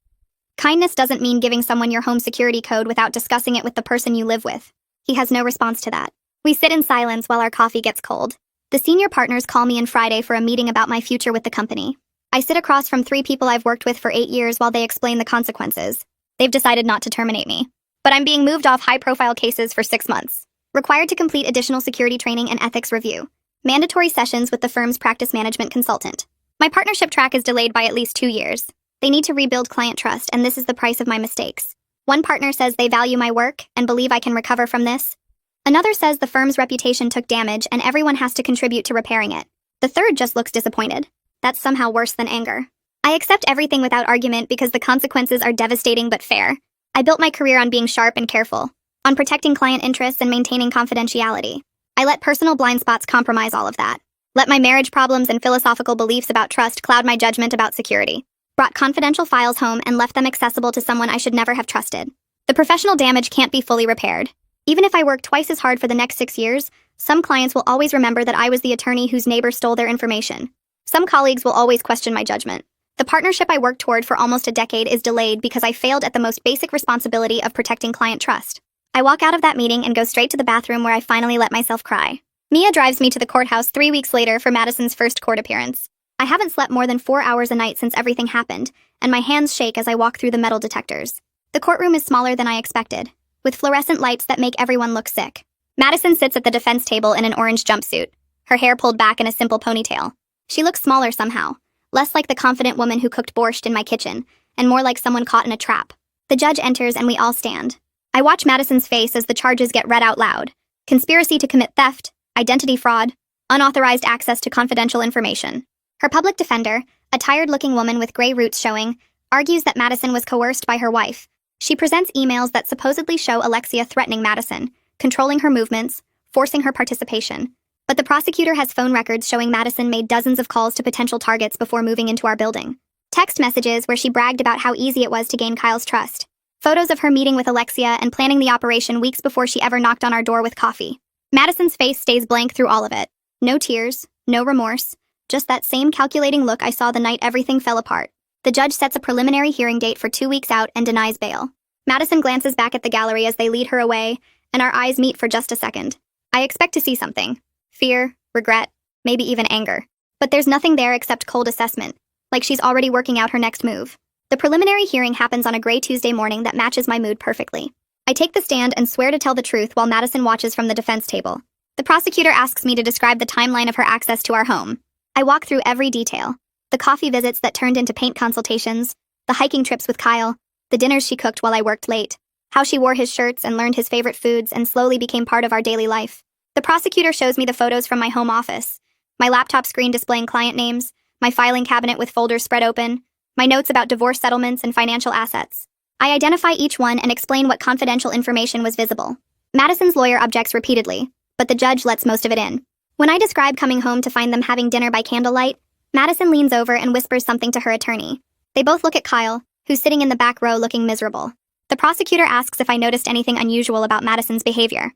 Kindness doesn't mean giving someone your home security code without discussing it with the person you live with. He has no response to that. We sit in silence while our coffee gets cold. The senior partners call me in Friday for a meeting about my future with the company. I sit across from 3 people I've worked with for 8 years while they explain the consequences. They've decided not to terminate me. But I'm being moved off high-profile cases for 6 months. Required to complete additional security training and ethics review. Mandatory sessions with the firm's practice management consultant. My partnership track is delayed by at least 2 years. They need to rebuild client trust, and this is the price of my mistakes. One partner says they value my work and believe I can recover from this. Another says the firm's reputation took damage and everyone has to contribute to repairing it. The third just looks disappointed. That's somehow worse than anger. I accept everything without argument because the consequences are devastating but fair. I built my career on being sharp and careful, on protecting client interests and maintaining confidentiality. I let personal blind spots compromise all of that. Let my marriage problems and philosophical beliefs about trust cloud my judgment about security. Brought confidential files home and left them accessible to someone I should never have trusted. The professional damage can't be fully repaired. Even if I work twice as hard for the next 6 years, some clients will always remember that I was the attorney whose neighbor stole their information. Some colleagues will always question my judgment. The partnership I worked toward for almost a decade is delayed because I failed at the most basic responsibility of protecting client trust. I walk out of that meeting and go straight to the bathroom where I finally let myself cry. Mia drives me to the courthouse 3 weeks later for Madison's first court appearance. I haven't slept more than 4 hours a night since everything happened, and my hands shake as I walk through the metal detectors. The courtroom is smaller than I expected, with fluorescent lights that make everyone look sick. Madison sits at the defense table in an orange jumpsuit, her hair pulled back in a simple ponytail. She looks smaller somehow, less like the confident woman who cooked borscht in my kitchen, and more like someone caught in a trap. The judge enters and we all stand. I watch Madison's face as the charges get read out loud. Conspiracy to commit theft, identity fraud, unauthorized access to confidential information. Her public defender, a tired-looking woman with gray roots showing, argues that Madison was coerced by her wife. She presents emails that supposedly show Alexia threatening Madison, controlling her movements, forcing her participation. But the prosecutor has phone records showing Madison made dozens of calls to potential targets before moving into our building. Text messages where she bragged about how easy it was to gain Kyle's trust. Photos of her meeting with Alexia and planning the operation weeks before she ever knocked on our door with coffee. Madison's face stays blank through all of it. No tears, no remorse, just that same calculating look I saw the night everything fell apart. The judge sets a preliminary hearing date for 2 weeks out and denies bail. Madison glances back at the gallery as they lead her away, and our eyes meet for just a second. I expect to see something. Fear, regret, maybe even anger. But there's nothing there except cold assessment, like she's already working out her next move. The preliminary hearing happens on a gray Tuesday morning that matches my mood perfectly. I take the stand and swear to tell the truth while Madison watches from the defense table. The prosecutor asks me to describe the timeline of her access to our home. I walk through every detail. The coffee visits that turned into paint consultations, the hiking trips with Kyle, the dinners she cooked while I worked late, how she wore his shirts and learned his favorite foods and slowly became part of our daily life. The prosecutor shows me the photos from my home office, my laptop screen displaying client names, my filing cabinet with folders spread open, my notes about divorce settlements and financial assets. I identify each one and explain what confidential information was visible. Madison's lawyer objects repeatedly, but the judge lets most of it in. When I describe coming home to find them having dinner by candlelight, Madison leans over and whispers something to her attorney. They both look at Kyle, who's sitting in the back row looking miserable. The prosecutor asks if I noticed anything unusual about Madison's behavior.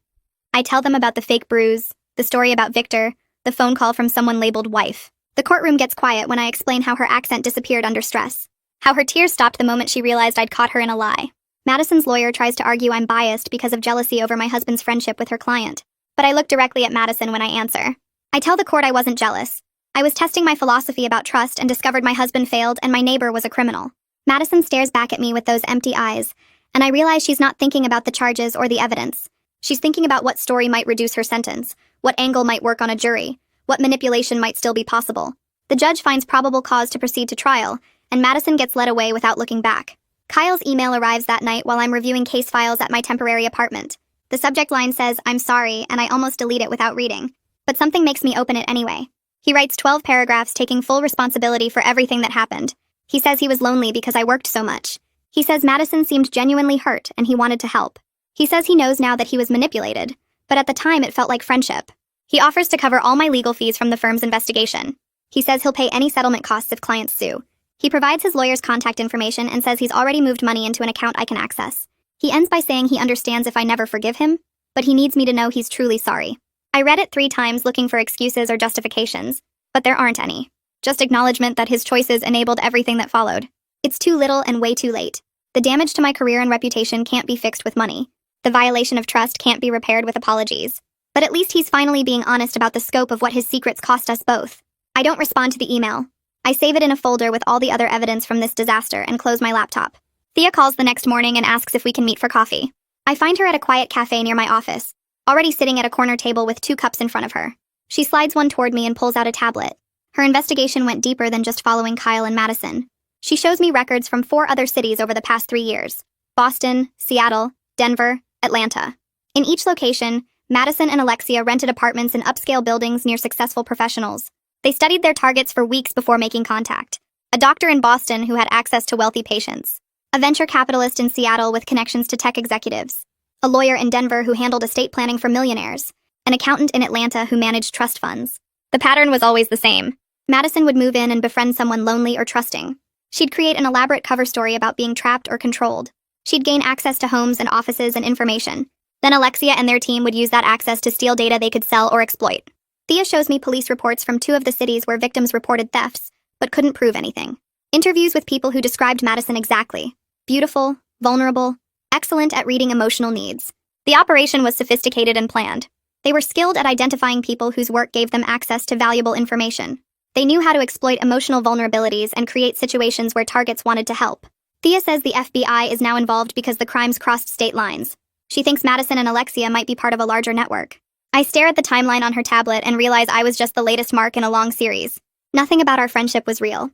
I tell them about the fake bruise, the story about Victor, the phone call from someone labeled wife. The courtroom gets quiet when I explain how her accent disappeared under stress, how her tears stopped the moment she realized I'd caught her in a lie. Madison's lawyer tries to argue I'm biased because of jealousy over my husband's friendship with her client, but I look directly at Madison when I answer. I tell the court I wasn't jealous. I was testing my philosophy about trust and discovered my husband failed and my neighbor was a criminal. Madison stares back at me with those empty eyes, and I realize she's not thinking about the charges or the evidence. She's thinking about what story might reduce her sentence, what angle might work on a jury, what manipulation might still be possible. The judge finds probable cause to proceed to trial, and Madison gets led away without looking back. Kyle's email arrives that night while I'm reviewing case files at my temporary apartment. The subject line says, "I'm sorry," and I almost delete it without reading. But something makes me open it anyway. He writes 12 paragraphs taking full responsibility for everything that happened. He says he was lonely because I worked so much. He says Madison seemed genuinely hurt and he wanted to help. He says he knows now that he was manipulated, but at the time it felt like friendship. He offers to cover all my legal fees from the firm's investigation. He says he'll pay any settlement costs if clients sue. He provides his lawyer's contact information and says he's already moved money into an account I can access. He ends by saying he understands if I never forgive him, but he needs me to know he's truly sorry. I read it 3 times looking for excuses or justifications, but there aren't any. Just acknowledgement that his choices enabled everything that followed. It's too little and way too late. The damage to my career and reputation can't be fixed with money. The violation of trust can't be repaired with apologies. But at least he's finally being honest about the scope of what his secrets cost us both. I don't respond to the email. I save it in a folder with all the other evidence from this disaster and close my laptop. Thea calls the next morning and asks if we can meet for coffee. I find her at a quiet cafe near my office, already sitting at a corner table with 2 cups in front of her. She slides one toward me and pulls out a tablet. Her investigation went deeper than just following Kyle and Madison. She shows me records from 4 other cities over the past 3 years: Boston, Seattle, Denver, Atlanta. In each location, Madison and Alexia rented apartments in upscale buildings near successful professionals. They studied their targets for weeks before making contact. A doctor in Boston who had access to wealthy patients. A venture capitalist in Seattle with connections to tech executives. A lawyer in Denver who handled estate planning for millionaires. An accountant in Atlanta who managed trust funds. The pattern was always the same. Madison would move in and befriend someone lonely or trusting. She'd create an elaborate cover story about being trapped or controlled. She'd gain access to homes and offices and information. Then Alexia and their team would use that access to steal data they could sell or exploit. Thea shows me police reports from 2 of the cities where victims reported thefts, but couldn't prove anything. Interviews with people who described Madison exactly. Beautiful, vulnerable, excellent at reading emotional needs. The operation was sophisticated and planned. They were skilled at identifying people whose work gave them access to valuable information. They knew how to exploit emotional vulnerabilities and create situations where targets wanted to help. Thea says the FBI is now involved because the crimes crossed state lines. She thinks Madison and Alexia might be part of a larger network. I stare at the timeline on her tablet and realize I was just the latest mark in a long series. Nothing about our friendship was real.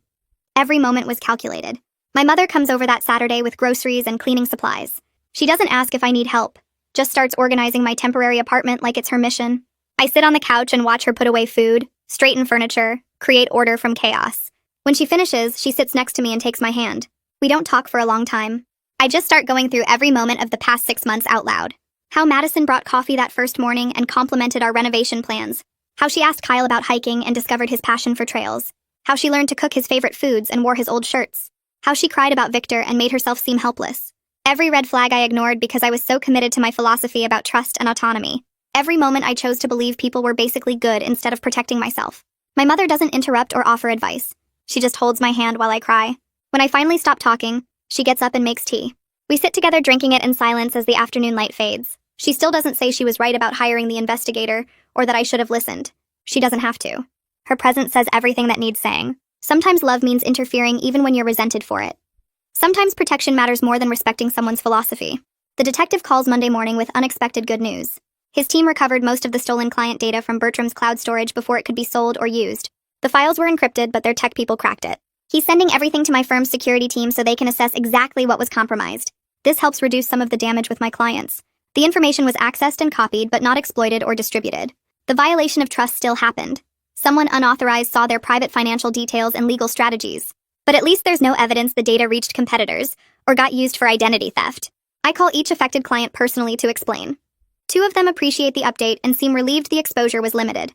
Every moment was calculated. My mother comes over that Saturday with groceries and cleaning supplies. She doesn't ask if I need help, just starts organizing my temporary apartment like it's her mission. I sit on the couch and watch her put away food, straighten furniture, create order from chaos. When she finishes, she sits next to me and takes my hand. We don't talk for a long time. I just start going through every moment of the past 6 months out loud. How Madison brought coffee that first morning and complimented our renovation plans. How she asked Kyle about hiking and discovered his passion for trails. How she learned to cook his favorite foods and wore his old shirts. How she cried about Victor and made herself seem helpless. Every red flag I ignored because I was so committed to my philosophy about trust and autonomy. Every moment I chose to believe people were basically good instead of protecting myself. My mother doesn't interrupt or offer advice. She just holds my hand while I cry. When I finally stop talking, she gets up and makes tea. We sit together drinking it in silence as the afternoon light fades. She still doesn't say she was right about hiring the investigator or that I should have listened. She doesn't have to. Her presence says everything that needs saying. Sometimes love means interfering even when you're resented for it. Sometimes protection matters more than respecting someone's philosophy. The detective calls Monday morning with unexpected good news. His team recovered most of the stolen client data from Bertram's cloud storage before it could be sold or used. The files were encrypted, but their tech people cracked it. He's sending everything to my firm's security team so they can assess exactly what was compromised. This helps reduce some of the damage with my clients. The information was accessed and copied, but not exploited or distributed. The violation of trust still happened. Someone unauthorized saw their private financial details and legal strategies. But at least there's no evidence the data reached competitors or got used for identity theft. I call each affected client personally to explain. 2 of them appreciate the update and seem relieved the exposure was limited.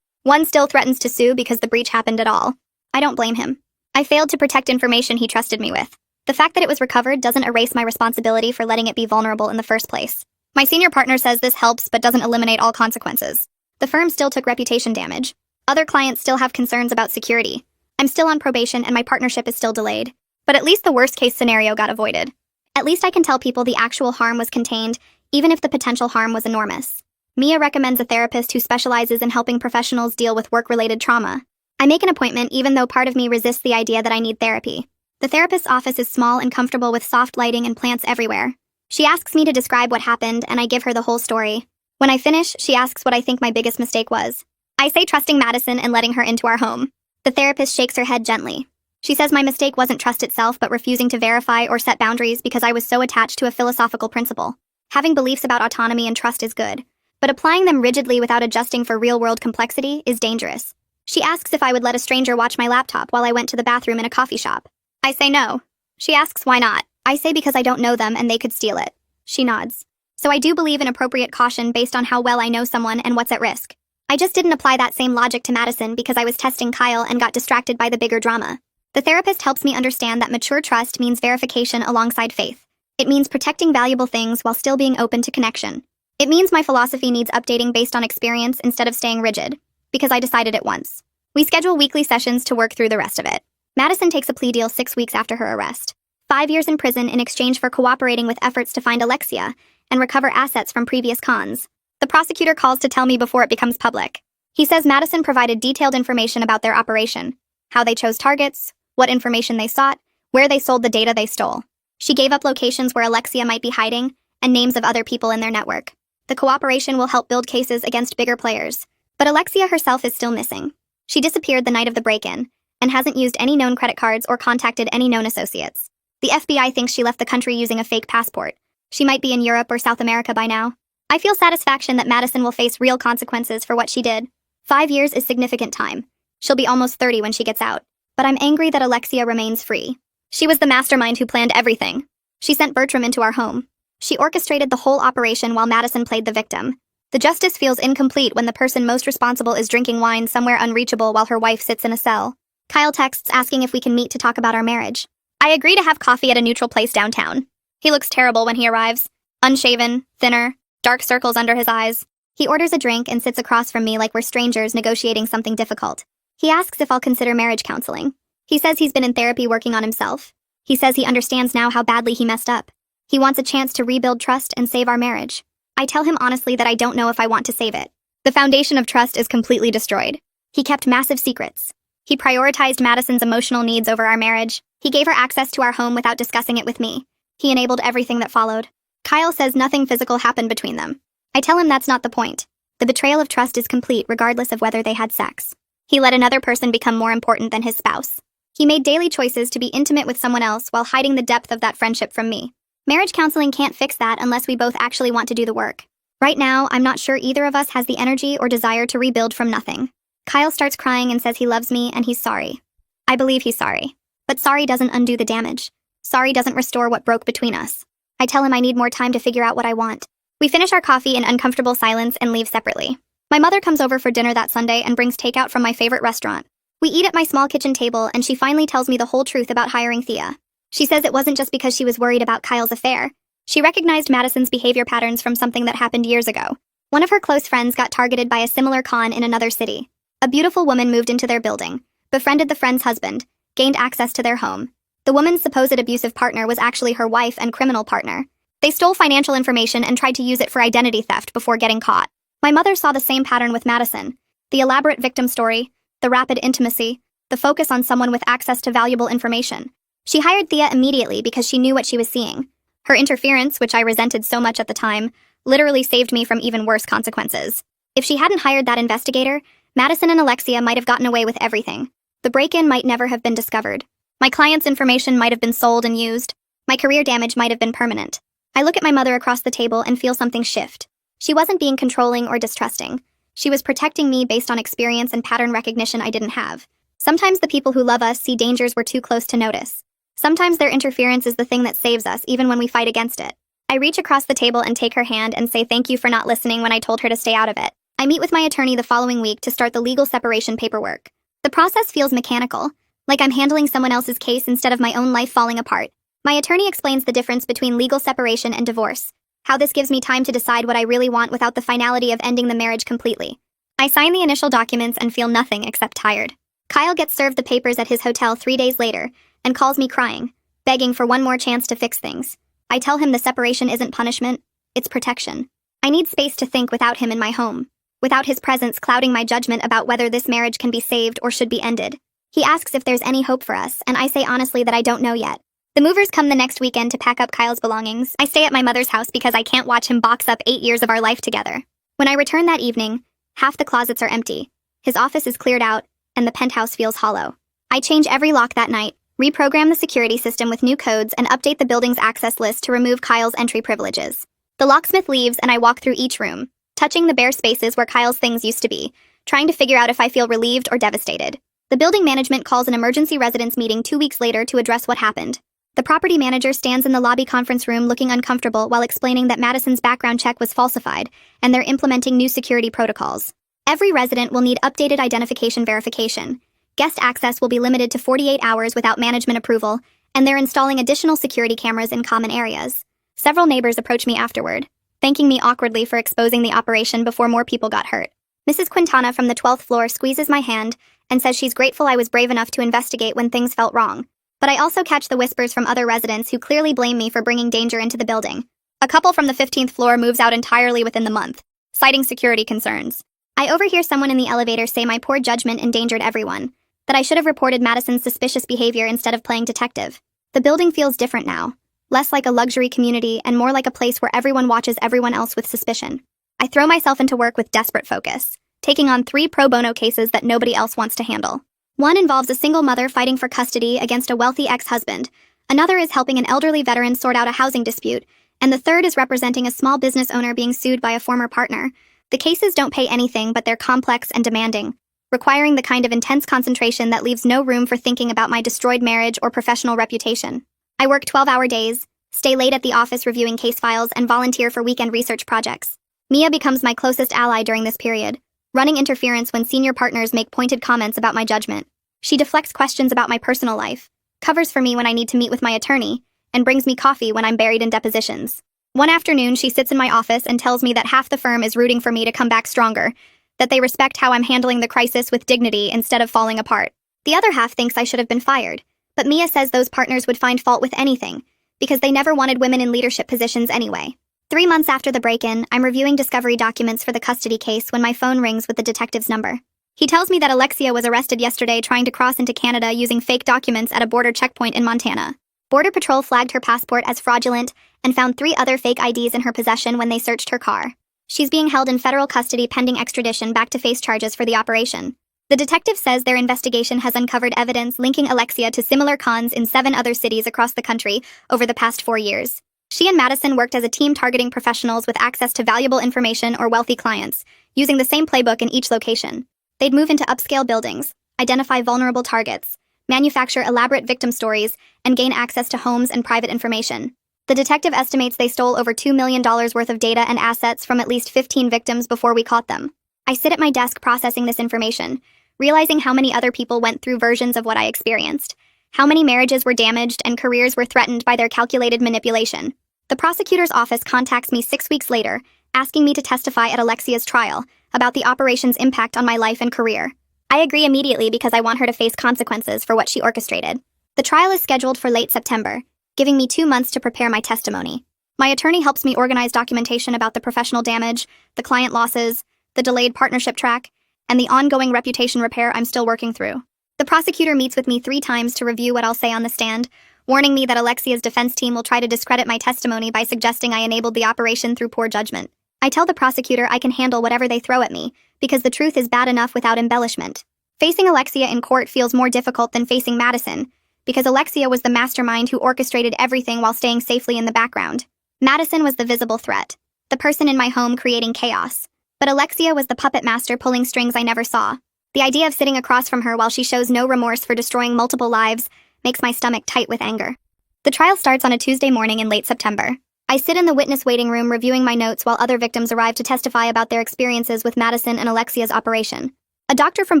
1 still threatens to sue because the breach happened at all. I don't blame him. I failed to protect information he trusted me with. The fact that it was recovered doesn't erase my responsibility for letting it be vulnerable in the first place. My senior partner says this helps but doesn't eliminate all consequences. The firm still took reputation damage. Other clients still have concerns about security. I'm still on probation and my partnership is still delayed. But at least the worst-case scenario got avoided. At least I can tell people the actual harm was contained, even if the potential harm was enormous. Mia recommends a therapist who specializes in helping professionals deal with work-related trauma. I make an appointment even though part of me resists the idea that I need therapy. The therapist's office is small and comfortable with soft lighting and plants everywhere. She asks me to describe what happened, and I give her the whole story. When I finish, she asks what I think my biggest mistake was. I say trusting Madison and letting her into our home. The therapist shakes her head gently. She says my mistake wasn't trust itself, but refusing to verify or set boundaries because I was so attached to a philosophical principle. Having beliefs about autonomy and trust is good, but applying them rigidly without adjusting for real-world complexity is dangerous. She asks if I would let a stranger watch my laptop while I went to the bathroom in a coffee shop. I say no. She asks why not. I say because I don't know them and they could steal it. She nods. So I do believe in appropriate caution based on how well I know someone and what's at risk. I just didn't apply that same logic to Madison because I was testing Kyle and got distracted by the bigger drama. The therapist helps me understand that mature trust means verification alongside faith. It means protecting valuable things while still being open to connection. It means my philosophy needs updating based on experience instead of staying rigid, because I decided it once. We schedule weekly sessions to work through the rest of it. Madison takes a plea deal 6 weeks after her arrest. 5 years in prison in exchange for cooperating with efforts to find Alexia and recover assets from previous cons. The prosecutor calls to tell me before it becomes public. He says Madison provided detailed information about their operation, how they chose targets, what information they sought, where they sold the data they stole. She gave up locations where Alexia might be hiding and names of other people in their network. The cooperation will help build cases against bigger players. But Alexia herself is still missing. She disappeared the night of the break-in and hasn't used any known credit cards or contacted any known associates. The FBI thinks she left the country using a fake passport. She might be in Europe or South America by now. I feel satisfaction that Madison will face real consequences for what she did. 5 years is significant time. She'll be almost 30 when she gets out. But I'm angry that Alexia remains free. She was the mastermind who planned everything. She sent Bertram into our home. She orchestrated the whole operation while Madison played the victim. The justice feels incomplete when the person most responsible is drinking wine somewhere unreachable while her wife sits in a cell. Kyle texts asking if we can meet to talk about our marriage. I agree to have coffee at a neutral place downtown. He looks terrible when he arrives. Unshaven, thinner, dark circles under his eyes. He orders a drink and sits across from me like we're strangers negotiating something difficult. He asks if I'll consider marriage counseling. He says he's been in therapy working on himself. He says he understands now how badly he messed up. He wants a chance to rebuild trust and save our marriage. I tell him honestly that I don't know if I want to save it. The foundation of trust is completely destroyed. He kept massive secrets. He prioritized Madison's emotional needs over our marriage. He gave her access to our home without discussing it with me. He enabled everything that followed. Kyle says nothing physical happened between them. I tell him that's not the point. The betrayal of trust is complete regardless of whether they had sex. He let another person become more important than his spouse. He made daily choices to be intimate with someone else while hiding the depth of that friendship from me. Marriage counseling can't fix that unless we both actually want to do the work. Right now, I'm not sure either of us has the energy or desire to rebuild from nothing. Kyle starts crying and says he loves me and he's sorry. I believe he's sorry. But sorry doesn't undo the damage. Sorry doesn't restore what broke between us. I tell him I need more time to figure out what I want. We finish our coffee in uncomfortable silence and leave separately. My mother comes over for dinner that Sunday and brings takeout from my favorite restaurant. We eat at my small kitchen table and she finally tells me the whole truth about hiring Thea. She says it wasn't just because she was worried about Kyle's affair. She recognized Madison's behavior patterns from something that happened years ago. One of her close friends got targeted by a similar con in another city. A beautiful woman moved into their building, befriended the friend's husband, gained access to their home. The woman's supposed abusive partner was actually her wife and criminal partner. They stole financial information and tried to use it for identity theft before getting caught. My mother saw the same pattern with Madison. The elaborate victim story, the rapid intimacy, the focus on someone with access to valuable information. She hired Thea immediately because she knew what she was seeing. Her interference, which I resented so much at the time, literally saved me from even worse consequences. If she hadn't hired that investigator, Madison and Alexia might have gotten away with everything. The break-in might never have been discovered. My client's information might have been sold and used. My career damage might have been permanent. I look at my mother across the table and feel something shift. She wasn't being controlling or distrusting. She was protecting me based on experience and pattern recognition I didn't have. Sometimes the people who love us see dangers we're too close to notice. Sometimes their interference is the thing that saves us, even when we fight against it. I reach across the table and take her hand and say thank you for not listening when I told her to stay out of it. I meet with my attorney the following week to start the legal separation paperwork. The process feels mechanical, like I'm handling someone else's case instead of my own life falling apart. My attorney explains the difference between legal separation and divorce, how this gives me time to decide what I really want without the finality of ending the marriage completely. I sign the initial documents and feel nothing except tired. Kyle gets served the papers at his hotel 3 days later and calls me crying, begging for one more chance to fix things. I tell him the separation isn't punishment, it's protection. I need space to think without him in my home, without his presence clouding my judgment about whether this marriage can be saved or should be ended. He asks if there's any hope for us, and I say honestly that I don't know yet. The movers come the next weekend to pack up Kyle's belongings. I stay at my mother's house because I can't watch him box up 8 years of our life together. When I return that evening, half the closets are empty. His office is cleared out, and the penthouse feels hollow. I change every lock that night, reprogram the security system with new codes, and update the building's access list to remove Kyle's entry privileges. The locksmith leaves, and I walk through each room, touching the bare spaces where Kyle's things used to be, trying to figure out if I feel relieved or devastated. The building management calls an emergency residence meeting 2 weeks later to address what happened. The property manager stands in the lobby conference room looking uncomfortable while explaining that Madison's background check was falsified, and they're implementing new security protocols. Every resident will need updated identification verification. Guest access will be limited to 48 hours without management approval, and they're installing additional security cameras in common areas. Several neighbors approach me afterward, thanking me awkwardly for exposing the operation before more people got hurt. Mrs. Quintana from the 12th floor squeezes my hand and says she's grateful I was brave enough to investigate when things felt wrong. But I also catch the whispers from other residents who clearly blame me for bringing danger into the building. A couple from the 15th floor moves out entirely within the month, citing security concerns. I overhear someone in the elevator say my poor judgment endangered everyone, that I should have reported Madison's suspicious behavior instead of playing detective. The building feels different now, less like a luxury community and more like a place where everyone watches everyone else with suspicion. I throw myself into work with desperate focus, taking on 3 pro bono cases that nobody else wants to handle. One involves a single mother fighting for custody against a wealthy ex-husband, another is helping an elderly veteran sort out a housing dispute, and the third is representing a small business owner being sued by a former partner. The cases don't pay anything, but they're complex and demanding, requiring the kind of intense concentration that leaves no room for thinking about my destroyed marriage or professional reputation. I work 12-hour days, stay late at the office reviewing case files, and volunteer for weekend research projects. Mia becomes my closest ally during this period, running interference when senior partners make pointed comments about my judgment. She deflects questions about my personal life, covers for me when I need to meet with my attorney, and brings me coffee when I'm buried in depositions. One afternoon, she sits in my office and tells me that half the firm is rooting for me to come back stronger, that they respect how I'm handling the crisis with dignity instead of falling apart. The other half thinks I should have been fired, but Mia says those partners would find fault with anything, because they never wanted women in leadership positions anyway. 3 months after the break-in, I'm reviewing discovery documents for the custody case when my phone rings with the detective's number. He tells me that Alexia was arrested yesterday trying to cross into Canada using fake documents at a border checkpoint in Montana. Border Patrol flagged her passport as fraudulent and found 3 other fake IDs in her possession when they searched her car. She's being held in federal custody pending extradition back to face charges for the operation. The detective says their investigation has uncovered evidence linking Alexia to similar cons in 7 other cities across the country over the past 4 years. She and Madison worked as a team targeting professionals with access to valuable information or wealthy clients, using the same playbook in each location. They'd move into upscale buildings, identify vulnerable targets, manufacture elaborate victim stories, and gain access to homes and private information. The detective estimates they stole over $2 million worth of data and assets from at least 15 victims before we caught them. I sit at my desk processing this information, realizing how many other people went through versions of what I experienced, how many marriages were damaged and careers were threatened by their calculated manipulation. The prosecutor's office contacts me 6 weeks later, asking me to testify at Alexia's trial about the operation's impact on my life and career. I agree immediately because I want her to face consequences for what she orchestrated. The trial is scheduled for late September, giving me 2 months to prepare my testimony. My attorney helps me organize documentation about the professional damage, the client losses, the delayed partnership track, and the ongoing reputation repair I'm still working through. The prosecutor meets with me 3 times to review what I'll say on the stand, warning me that Alexia's defense team will try to discredit my testimony by suggesting I enabled the operation through poor judgment. I tell the prosecutor I can handle whatever they throw at me, because the truth is bad enough without embellishment. Facing Alexia in court feels more difficult than facing Madison, because Alexia was the mastermind who orchestrated everything while staying safely in the background. Madison was the visible threat, the person in my home creating chaos. But Alexia was the puppet master pulling strings I never saw. The idea of sitting across from her while she shows no remorse for destroying multiple lives makes my stomach tight with anger. The trial starts on a Tuesday morning in late September. I sit in the witness waiting room reviewing my notes while other victims arrive to testify about their experiences with Madison and Alexia's operation. A doctor from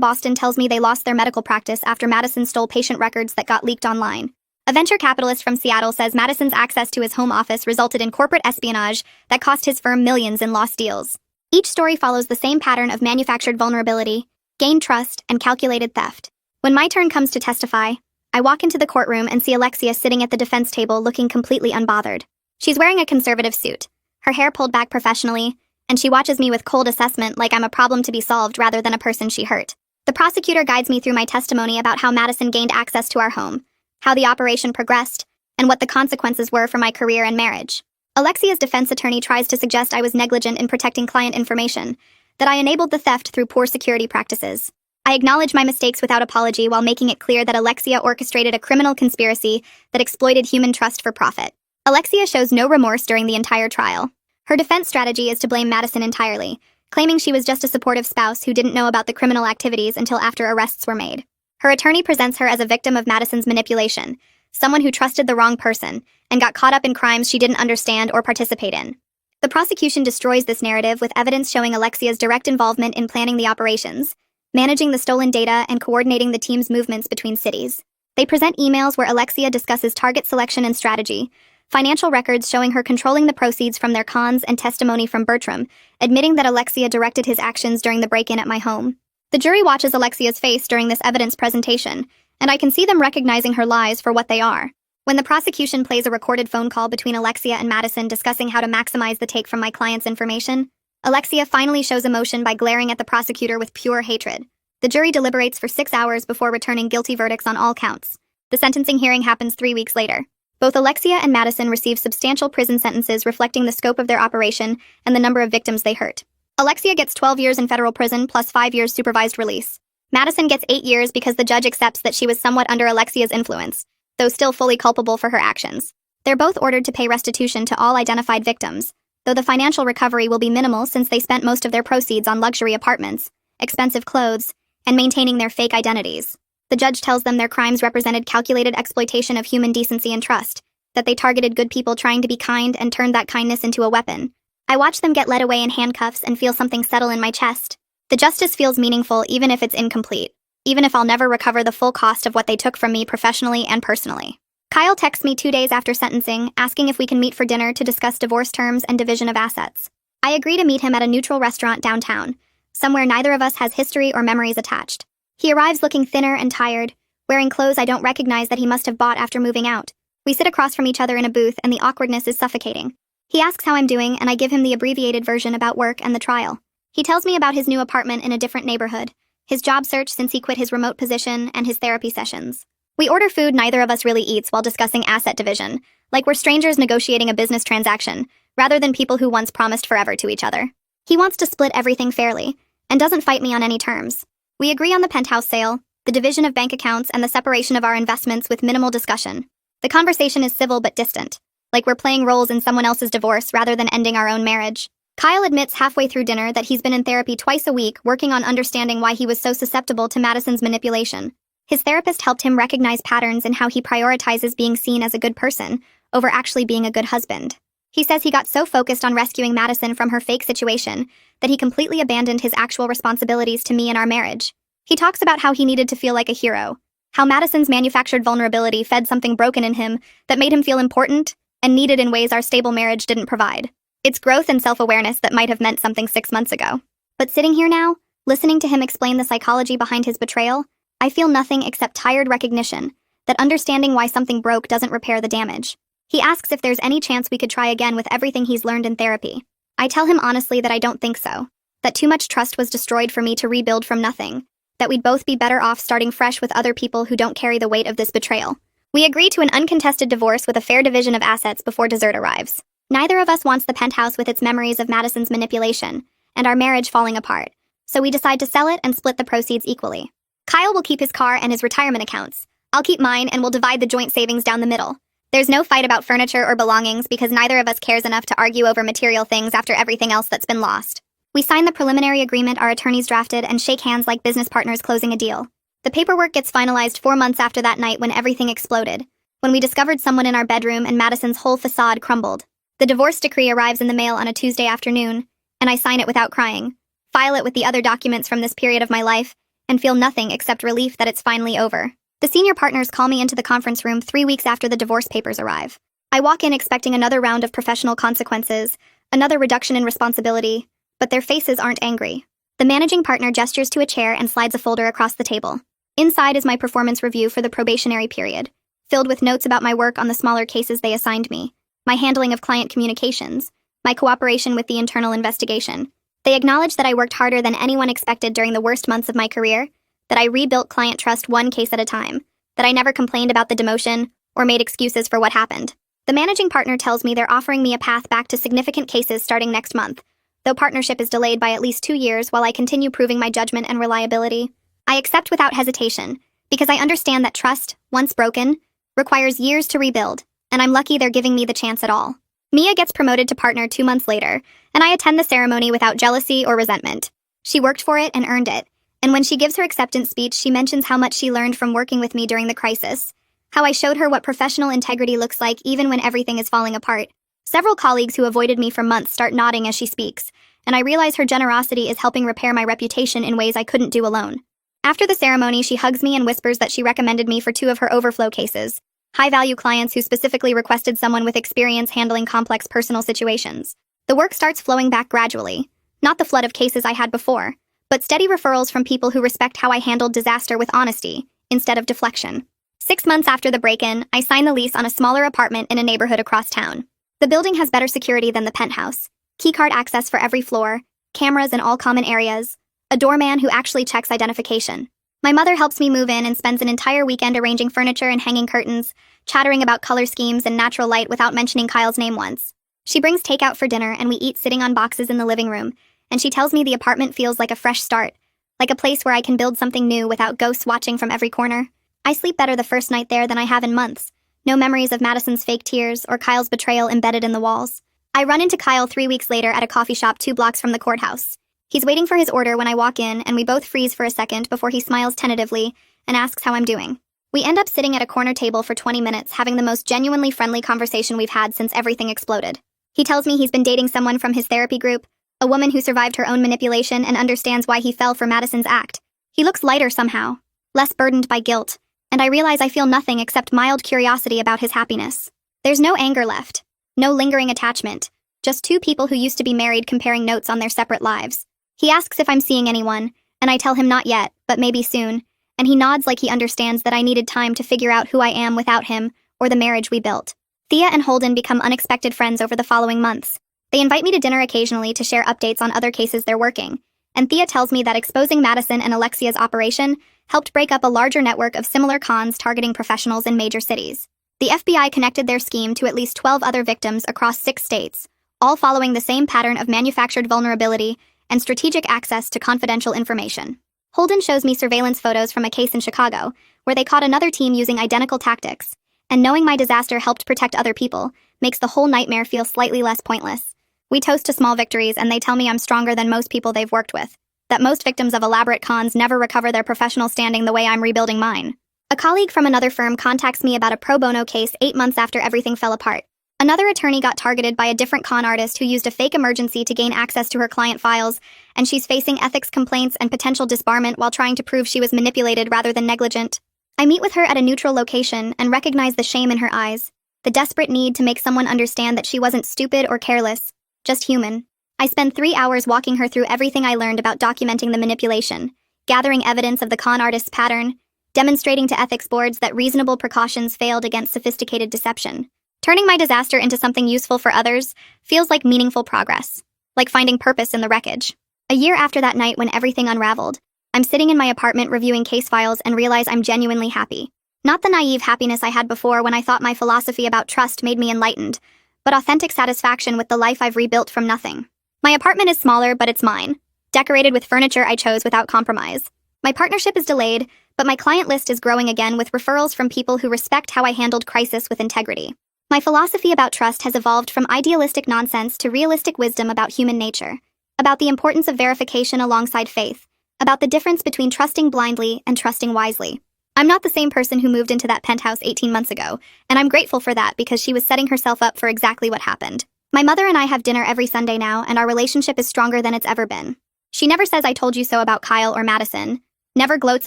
Boston tells me they lost their medical practice after Madison stole patient records that got leaked online. A venture capitalist from Seattle says Madison's access to his home office resulted in corporate espionage that cost his firm millions in lost deals. Each story follows the same pattern of manufactured vulnerability, gained trust, and calculated theft. When my turn comes to testify, I walk into the courtroom and see Alexia sitting at the defense table looking completely unbothered. She's wearing a conservative suit, her hair pulled back professionally, and she watches me with cold assessment like I'm a problem to be solved rather than a person she hurt. The prosecutor guides me through my testimony about how Madison gained access to our home, how the operation progressed, and what the consequences were for my career and marriage. Alexia's defense attorney tries to suggest I was negligent in protecting client information, that I enabled the theft through poor security practices. I acknowledge my mistakes without apology while making it clear that Alexia orchestrated a criminal conspiracy that exploited human trust for profit. Alexia shows no remorse during the entire trial. Her defense strategy is to blame Madison entirely, claiming she was just a supportive spouse who didn't know about the criminal activities until after arrests were made. Her attorney presents her as a victim of Madison's manipulation, someone who trusted the wrong person and got caught up in crimes she didn't understand or participate in. The prosecution destroys this narrative with evidence showing Alexia's direct involvement in planning the operations, managing the stolen data, and coordinating the team's movements between cities. They present emails where Alexia discusses target selection and strategy, financial records showing her controlling the proceeds from their cons, and testimony from Bertram, admitting that Alexia directed his actions during the break-in at my home. The jury watches Alexia's face during this evidence presentation, and I can see them recognizing her lies for what they are. When the prosecution plays a recorded phone call between Alexia and Madison discussing how to maximize the take from my client's information, Alexia finally shows emotion by glaring at the prosecutor with pure hatred. The jury deliberates for 6 hours before returning guilty verdicts on all counts. The sentencing hearing happens 3 weeks later. Both Alexia and Madison receive substantial prison sentences reflecting the scope of their operation and the number of victims they hurt. Alexia gets 12 years in federal prison plus 5 years supervised release. Madison gets 8 years because the judge accepts that she was somewhat under Alexia's influence, though still fully culpable for her actions. They're both ordered to pay restitution to all identified victims, though the financial recovery will be minimal since they spent most of their proceeds on luxury apartments, expensive clothes, and maintaining their fake identities. The judge tells them their crimes represented calculated exploitation of human decency and trust, that they targeted good people trying to be kind and turned that kindness into a weapon. I watch them get led away in handcuffs and feel something settle in my chest. The justice feels meaningful even if it's incomplete, even if I'll never recover the full cost of what they took from me professionally and personally. Kyle texts me 2 days after sentencing, asking if we can meet for dinner to discuss divorce terms and division of assets. I agree to meet him at a neutral restaurant downtown, somewhere neither of us has history or memories attached. He arrives looking thinner and tired, wearing clothes I don't recognize that he must have bought after moving out. We sit across from each other in a booth and the awkwardness is suffocating. He asks how I'm doing and I give him the abbreviated version about work and the trial. He tells me about his new apartment in a different neighborhood, his job search since he quit his remote position, and his therapy sessions. We order food neither of us really eats while discussing asset division, like we're strangers negotiating a business transaction, rather than people who once promised forever to each other. He wants to split everything fairly, and doesn't fight me on any terms. We agree on the penthouse sale, the division of bank accounts, and the separation of our investments with minimal discussion. The conversation is civil but distant, like we're playing roles in someone else's divorce rather than ending our own marriage. Kyle admits halfway through dinner that he's been in therapy twice a week working on understanding why he was so susceptible to Madison's manipulation. His therapist helped him recognize patterns in how he prioritizes being seen as a good person over actually being a good husband. He says he got so focused on rescuing Madison from her fake situation that he completely abandoned his actual responsibilities to me and our marriage. He talks about how he needed to feel like a hero, how Madison's manufactured vulnerability fed something broken in him that made him feel important and needed in ways our stable marriage didn't provide. It's growth and self-awareness that might have meant something 6 months ago. But sitting here now, listening to him explain the psychology behind his betrayal, I feel nothing except tired recognition that understanding why something broke doesn't repair the damage. He asks if there's any chance we could try again with everything he's learned in therapy. I tell him honestly that I don't think so, that too much trust was destroyed for me to rebuild from nothing, that we'd both be better off starting fresh with other people who don't carry the weight of this betrayal. We agree to an uncontested divorce with a fair division of assets before dessert arrives. Neither of us wants the penthouse with its memories of Madison's manipulation, and our marriage falling apart, so we decide to sell it and split the proceeds equally. Kyle will keep his car and his retirement accounts. I'll keep mine and we'll divide the joint savings down the middle. There's no fight about furniture or belongings because neither of us cares enough to argue over material things after everything else that's been lost. We sign the preliminary agreement our attorneys drafted and shake hands like business partners closing a deal. The paperwork gets finalized 4 months after that night when everything exploded, when we discovered someone in our bedroom and Madison's whole facade crumbled. The divorce decree arrives in the mail on a Tuesday afternoon, and I sign it without crying, file it with the other documents from this period of my life, and feel nothing except relief that it's finally over. The senior partners call me into the conference room 3 weeks after the divorce papers arrive. I walk in expecting another round of professional consequences, another reduction in responsibility, but their faces aren't angry. The managing partner gestures to a chair and slides a folder across the table. Inside is my performance review for the probationary period, filled with notes about my work on the smaller cases they assigned me, my handling of client communications, my cooperation with the internal investigation. They acknowledge that I worked harder than anyone expected during the worst months of my career, that I rebuilt client trust one case at a time, that I never complained about the demotion or made excuses for what happened. The managing partner tells me they're offering me a path back to significant cases starting next month, though partnership is delayed by at least 2 years while I continue proving my judgment and reliability. I accept without hesitation, because I understand that trust, once broken, requires years to rebuild, and I'm lucky they're giving me the chance at all. Mia gets promoted to partner 2 months later, and I attend the ceremony without jealousy or resentment. She worked for it and earned it, and when she gives her acceptance speech, she mentions how much she learned from working with me during the crisis, how I showed her what professional integrity looks like even when everything is falling apart. Several colleagues who avoided me for months start nodding as she speaks, and I realize her generosity is helping repair my reputation in ways I couldn't do alone. After the ceremony, she hugs me and whispers that she recommended me for 2 of her overflow cases, high-value clients who specifically requested someone with experience handling complex personal situations. The work starts flowing back gradually, not the flood of cases I had before, but steady referrals from people who respect how I handled disaster with honesty, instead of deflection. 6 months after the break-in, I sign the lease on a smaller apartment in a neighborhood across town. The building has better security than the penthouse, keycard access for every floor, cameras in all common areas, a doorman who actually checks identification. My mother helps me move in and spends an entire weekend arranging furniture and hanging curtains, chattering about color schemes and natural light without mentioning Kyle's name once. She brings takeout for dinner and we eat sitting on boxes in the living room, and she tells me the apartment feels like a fresh start, like a place where I can build something new without ghosts watching from every corner. I sleep better the first night there than I have in months. No memories of Madison's fake tears or Kyle's betrayal embedded in the walls. I run into Kyle 3 weeks later at a coffee shop 2 blocks from the courthouse. He's waiting for his order when I walk in, and we both freeze for a second before he smiles tentatively and asks how I'm doing. We end up sitting at a corner table for 20 minutes having the most genuinely friendly conversation we've had since everything exploded. He tells me he's been dating someone from his therapy group, a woman who survived her own manipulation and understands why he fell for Madison's act. He looks lighter somehow, less burdened by guilt, and I realize I feel nothing except mild curiosity about his happiness. There's no anger left, no lingering attachment, just 2 people who used to be married comparing notes on their separate lives. He asks if I'm seeing anyone, and I tell him not yet, but maybe soon, and he nods like he understands that I needed time to figure out who I am without him or the marriage we built. Thea and Holden become unexpected friends over the following months. They invite me to dinner occasionally to share updates on other cases they're working, and Thea tells me that exposing Madison and Alexia's operation helped break up a larger network of similar cons targeting professionals in major cities. The FBI connected their scheme to at least 12 other victims across 6 states, all following the same pattern of manufactured vulnerability and strategic access to confidential information. Holden shows me surveillance photos from a case in Chicago, where they caught another team using identical tactics, and knowing my disaster helped protect other people makes the whole nightmare feel slightly less pointless. We toast to small victories, and they tell me I'm stronger than most people they've worked with, that most victims of elaborate cons never recover their professional standing the way I'm rebuilding mine. A colleague from another firm contacts me about a pro bono case 8 months after everything fell apart. Another attorney got targeted by a different con artist who used a fake emergency to gain access to her client files, and she's facing ethics complaints and potential disbarment while trying to prove she was manipulated rather than negligent. I meet with her at a neutral location and recognize the shame in her eyes, the desperate need to make someone understand that she wasn't stupid or careless, just human. I spend 3 hours walking her through everything I learned about documenting the manipulation, gathering evidence of the con artist's pattern, demonstrating to ethics boards that reasonable precautions failed against sophisticated deception. Turning my disaster into something useful for others feels like meaningful progress, like finding purpose in the wreckage. A year after that night when everything unraveled, I'm sitting in my apartment reviewing case files and realize I'm genuinely happy. Not the naive happiness I had before when I thought my philosophy about trust made me enlightened, but authentic satisfaction with the life I've rebuilt from nothing. My apartment is smaller, but it's mine, decorated with furniture I chose without compromise. My partnership is delayed, but my client list is growing again with referrals from people who respect how I handled crisis with integrity. My philosophy about trust has evolved from idealistic nonsense to realistic wisdom about human nature, about the importance of verification alongside faith, about the difference between trusting blindly and trusting wisely. I'm not the same person who moved into that penthouse 18 months ago, and I'm grateful for that because she was setting herself up for exactly what happened. My mother and I have dinner every Sunday now, and our relationship is stronger than it's ever been. She never says I told you so about Kyle or Madison, never gloats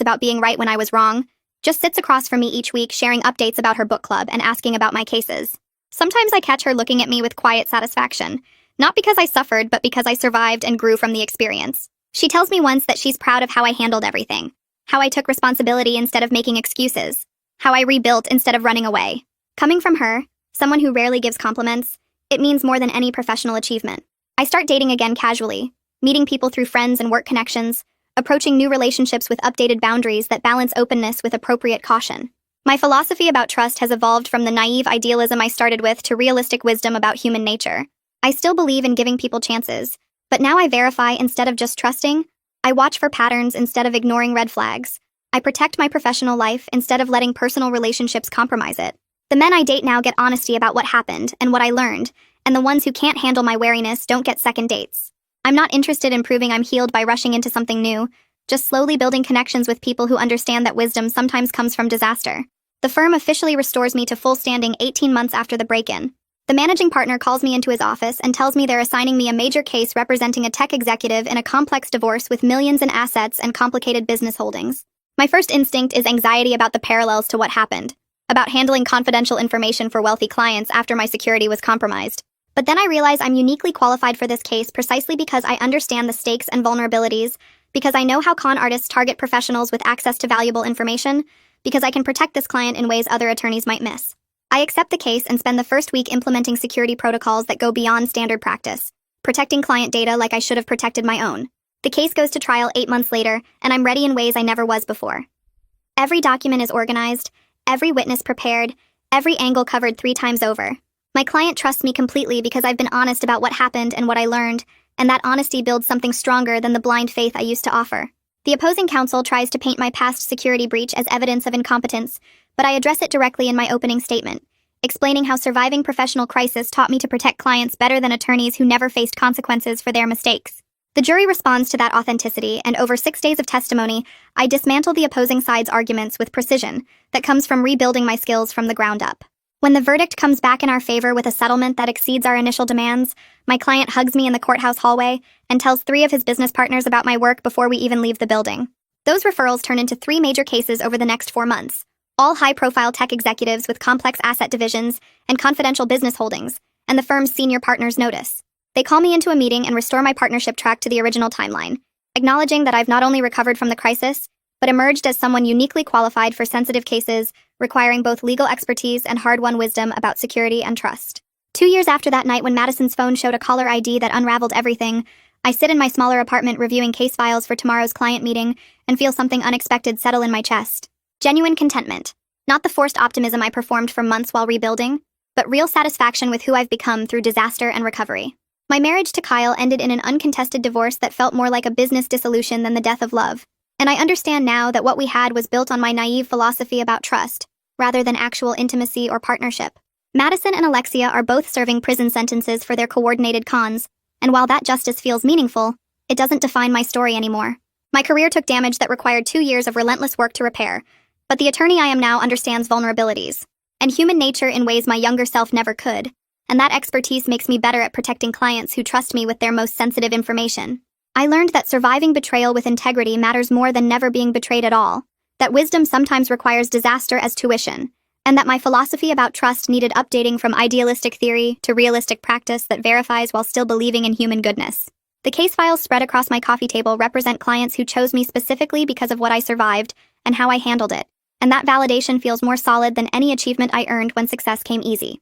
about being right when I was wrong, just sits across from me each week sharing updates about her book club and asking about my cases. Sometimes I catch her looking at me with quiet satisfaction, not because I suffered, but because I survived and grew from the experience. She tells me once that she's proud of how I handled everything, how I took responsibility instead of making excuses, how I rebuilt instead of running away. Coming from her, someone who rarely gives compliments, it means more than any professional achievement. I start dating again casually, meeting people through friends and work connections, approaching new relationships with updated boundaries that balance openness with appropriate caution. My philosophy about trust has evolved from the naive idealism I started with to realistic wisdom about human nature. I still believe in giving people chances, but now I verify instead of just trusting. I watch for patterns instead of ignoring red flags. I protect my professional life instead of letting personal relationships compromise it. The men I date now get honesty about what happened and what I learned, and the ones who can't handle my wariness don't get second dates. I'm not interested in proving I'm healed by rushing into something new, just slowly building connections with people who understand that wisdom sometimes comes from disaster. The firm officially restores me to full standing 18 months after the break-in. The managing partner calls me into his office and tells me they're assigning me a major case representing a tech executive in a complex divorce with millions in assets and complicated business holdings. My first instinct is anxiety about the parallels to what happened, about handling confidential information for wealthy clients after my security was compromised. But then I realize I'm uniquely qualified for this case precisely because I understand the stakes and vulnerabilities, because I know how con artists target professionals with access to valuable information, because I can protect this client in ways other attorneys might miss. I accept the case and spend the first week implementing security protocols that go beyond standard practice, protecting client data like I should have protected my own. The case goes to trial 8 months later, and I'm ready in ways I never was before. Every document is organized, every witness prepared, every angle covered 3 times over. My client trusts me completely because I've been honest about what happened and what I learned, and that honesty builds something stronger than the blind faith I used to offer. The opposing counsel tries to paint my past security breach as evidence of incompetence, but I address it directly in my opening statement, explaining how surviving professional crisis taught me to protect clients better than attorneys who never faced consequences for their mistakes. The jury responds to that authenticity, and over 6 days of testimony, I dismantle the opposing side's arguments with precision that comes from rebuilding my skills from the ground up. When the verdict comes back in our favor with a settlement that exceeds our initial demands, my client hugs me in the courthouse hallway and tells 3 of his business partners about my work before we even leave the building. Those referrals turn into 3 major cases over the next 4 months, all high-profile tech executives with complex asset divisions and confidential business holdings, and the firm's senior partners notice. They call me into a meeting and restore my partnership track to the original timeline, acknowledging that I've not only recovered from the crisis, but emerged as someone uniquely qualified for sensitive cases requiring both legal expertise and hard-won wisdom about security and trust. 2 years after that night when Madison's phone showed a caller ID that unraveled everything, I sit in my smaller apartment reviewing case files for tomorrow's client meeting and feel something unexpected settle in my chest. Genuine contentment. Not the forced optimism I performed for months while rebuilding, but real satisfaction with who I've become through disaster and recovery. My marriage to Kyle ended in an uncontested divorce that felt more like a business dissolution than the death of love. And I understand now that what we had was built on my naive philosophy about trust, rather than actual intimacy or partnership. Madison and Alexia are both serving prison sentences for their coordinated cons, and while that justice feels meaningful, it doesn't define my story anymore. My career took damage that required 2 years of relentless work to repair, but the attorney I am now understands vulnerabilities and human nature in ways my younger self never could, and that expertise makes me better at protecting clients who trust me with their most sensitive information. I learned that surviving betrayal with integrity matters more than never being betrayed at all, that wisdom sometimes requires disaster as tuition, and that my philosophy about trust needed updating from idealistic theory to realistic practice that verifies while still believing in human goodness. The case files spread across my coffee table represent clients who chose me specifically because of what I survived and how I handled it, and that validation feels more solid than any achievement I earned when success came easy.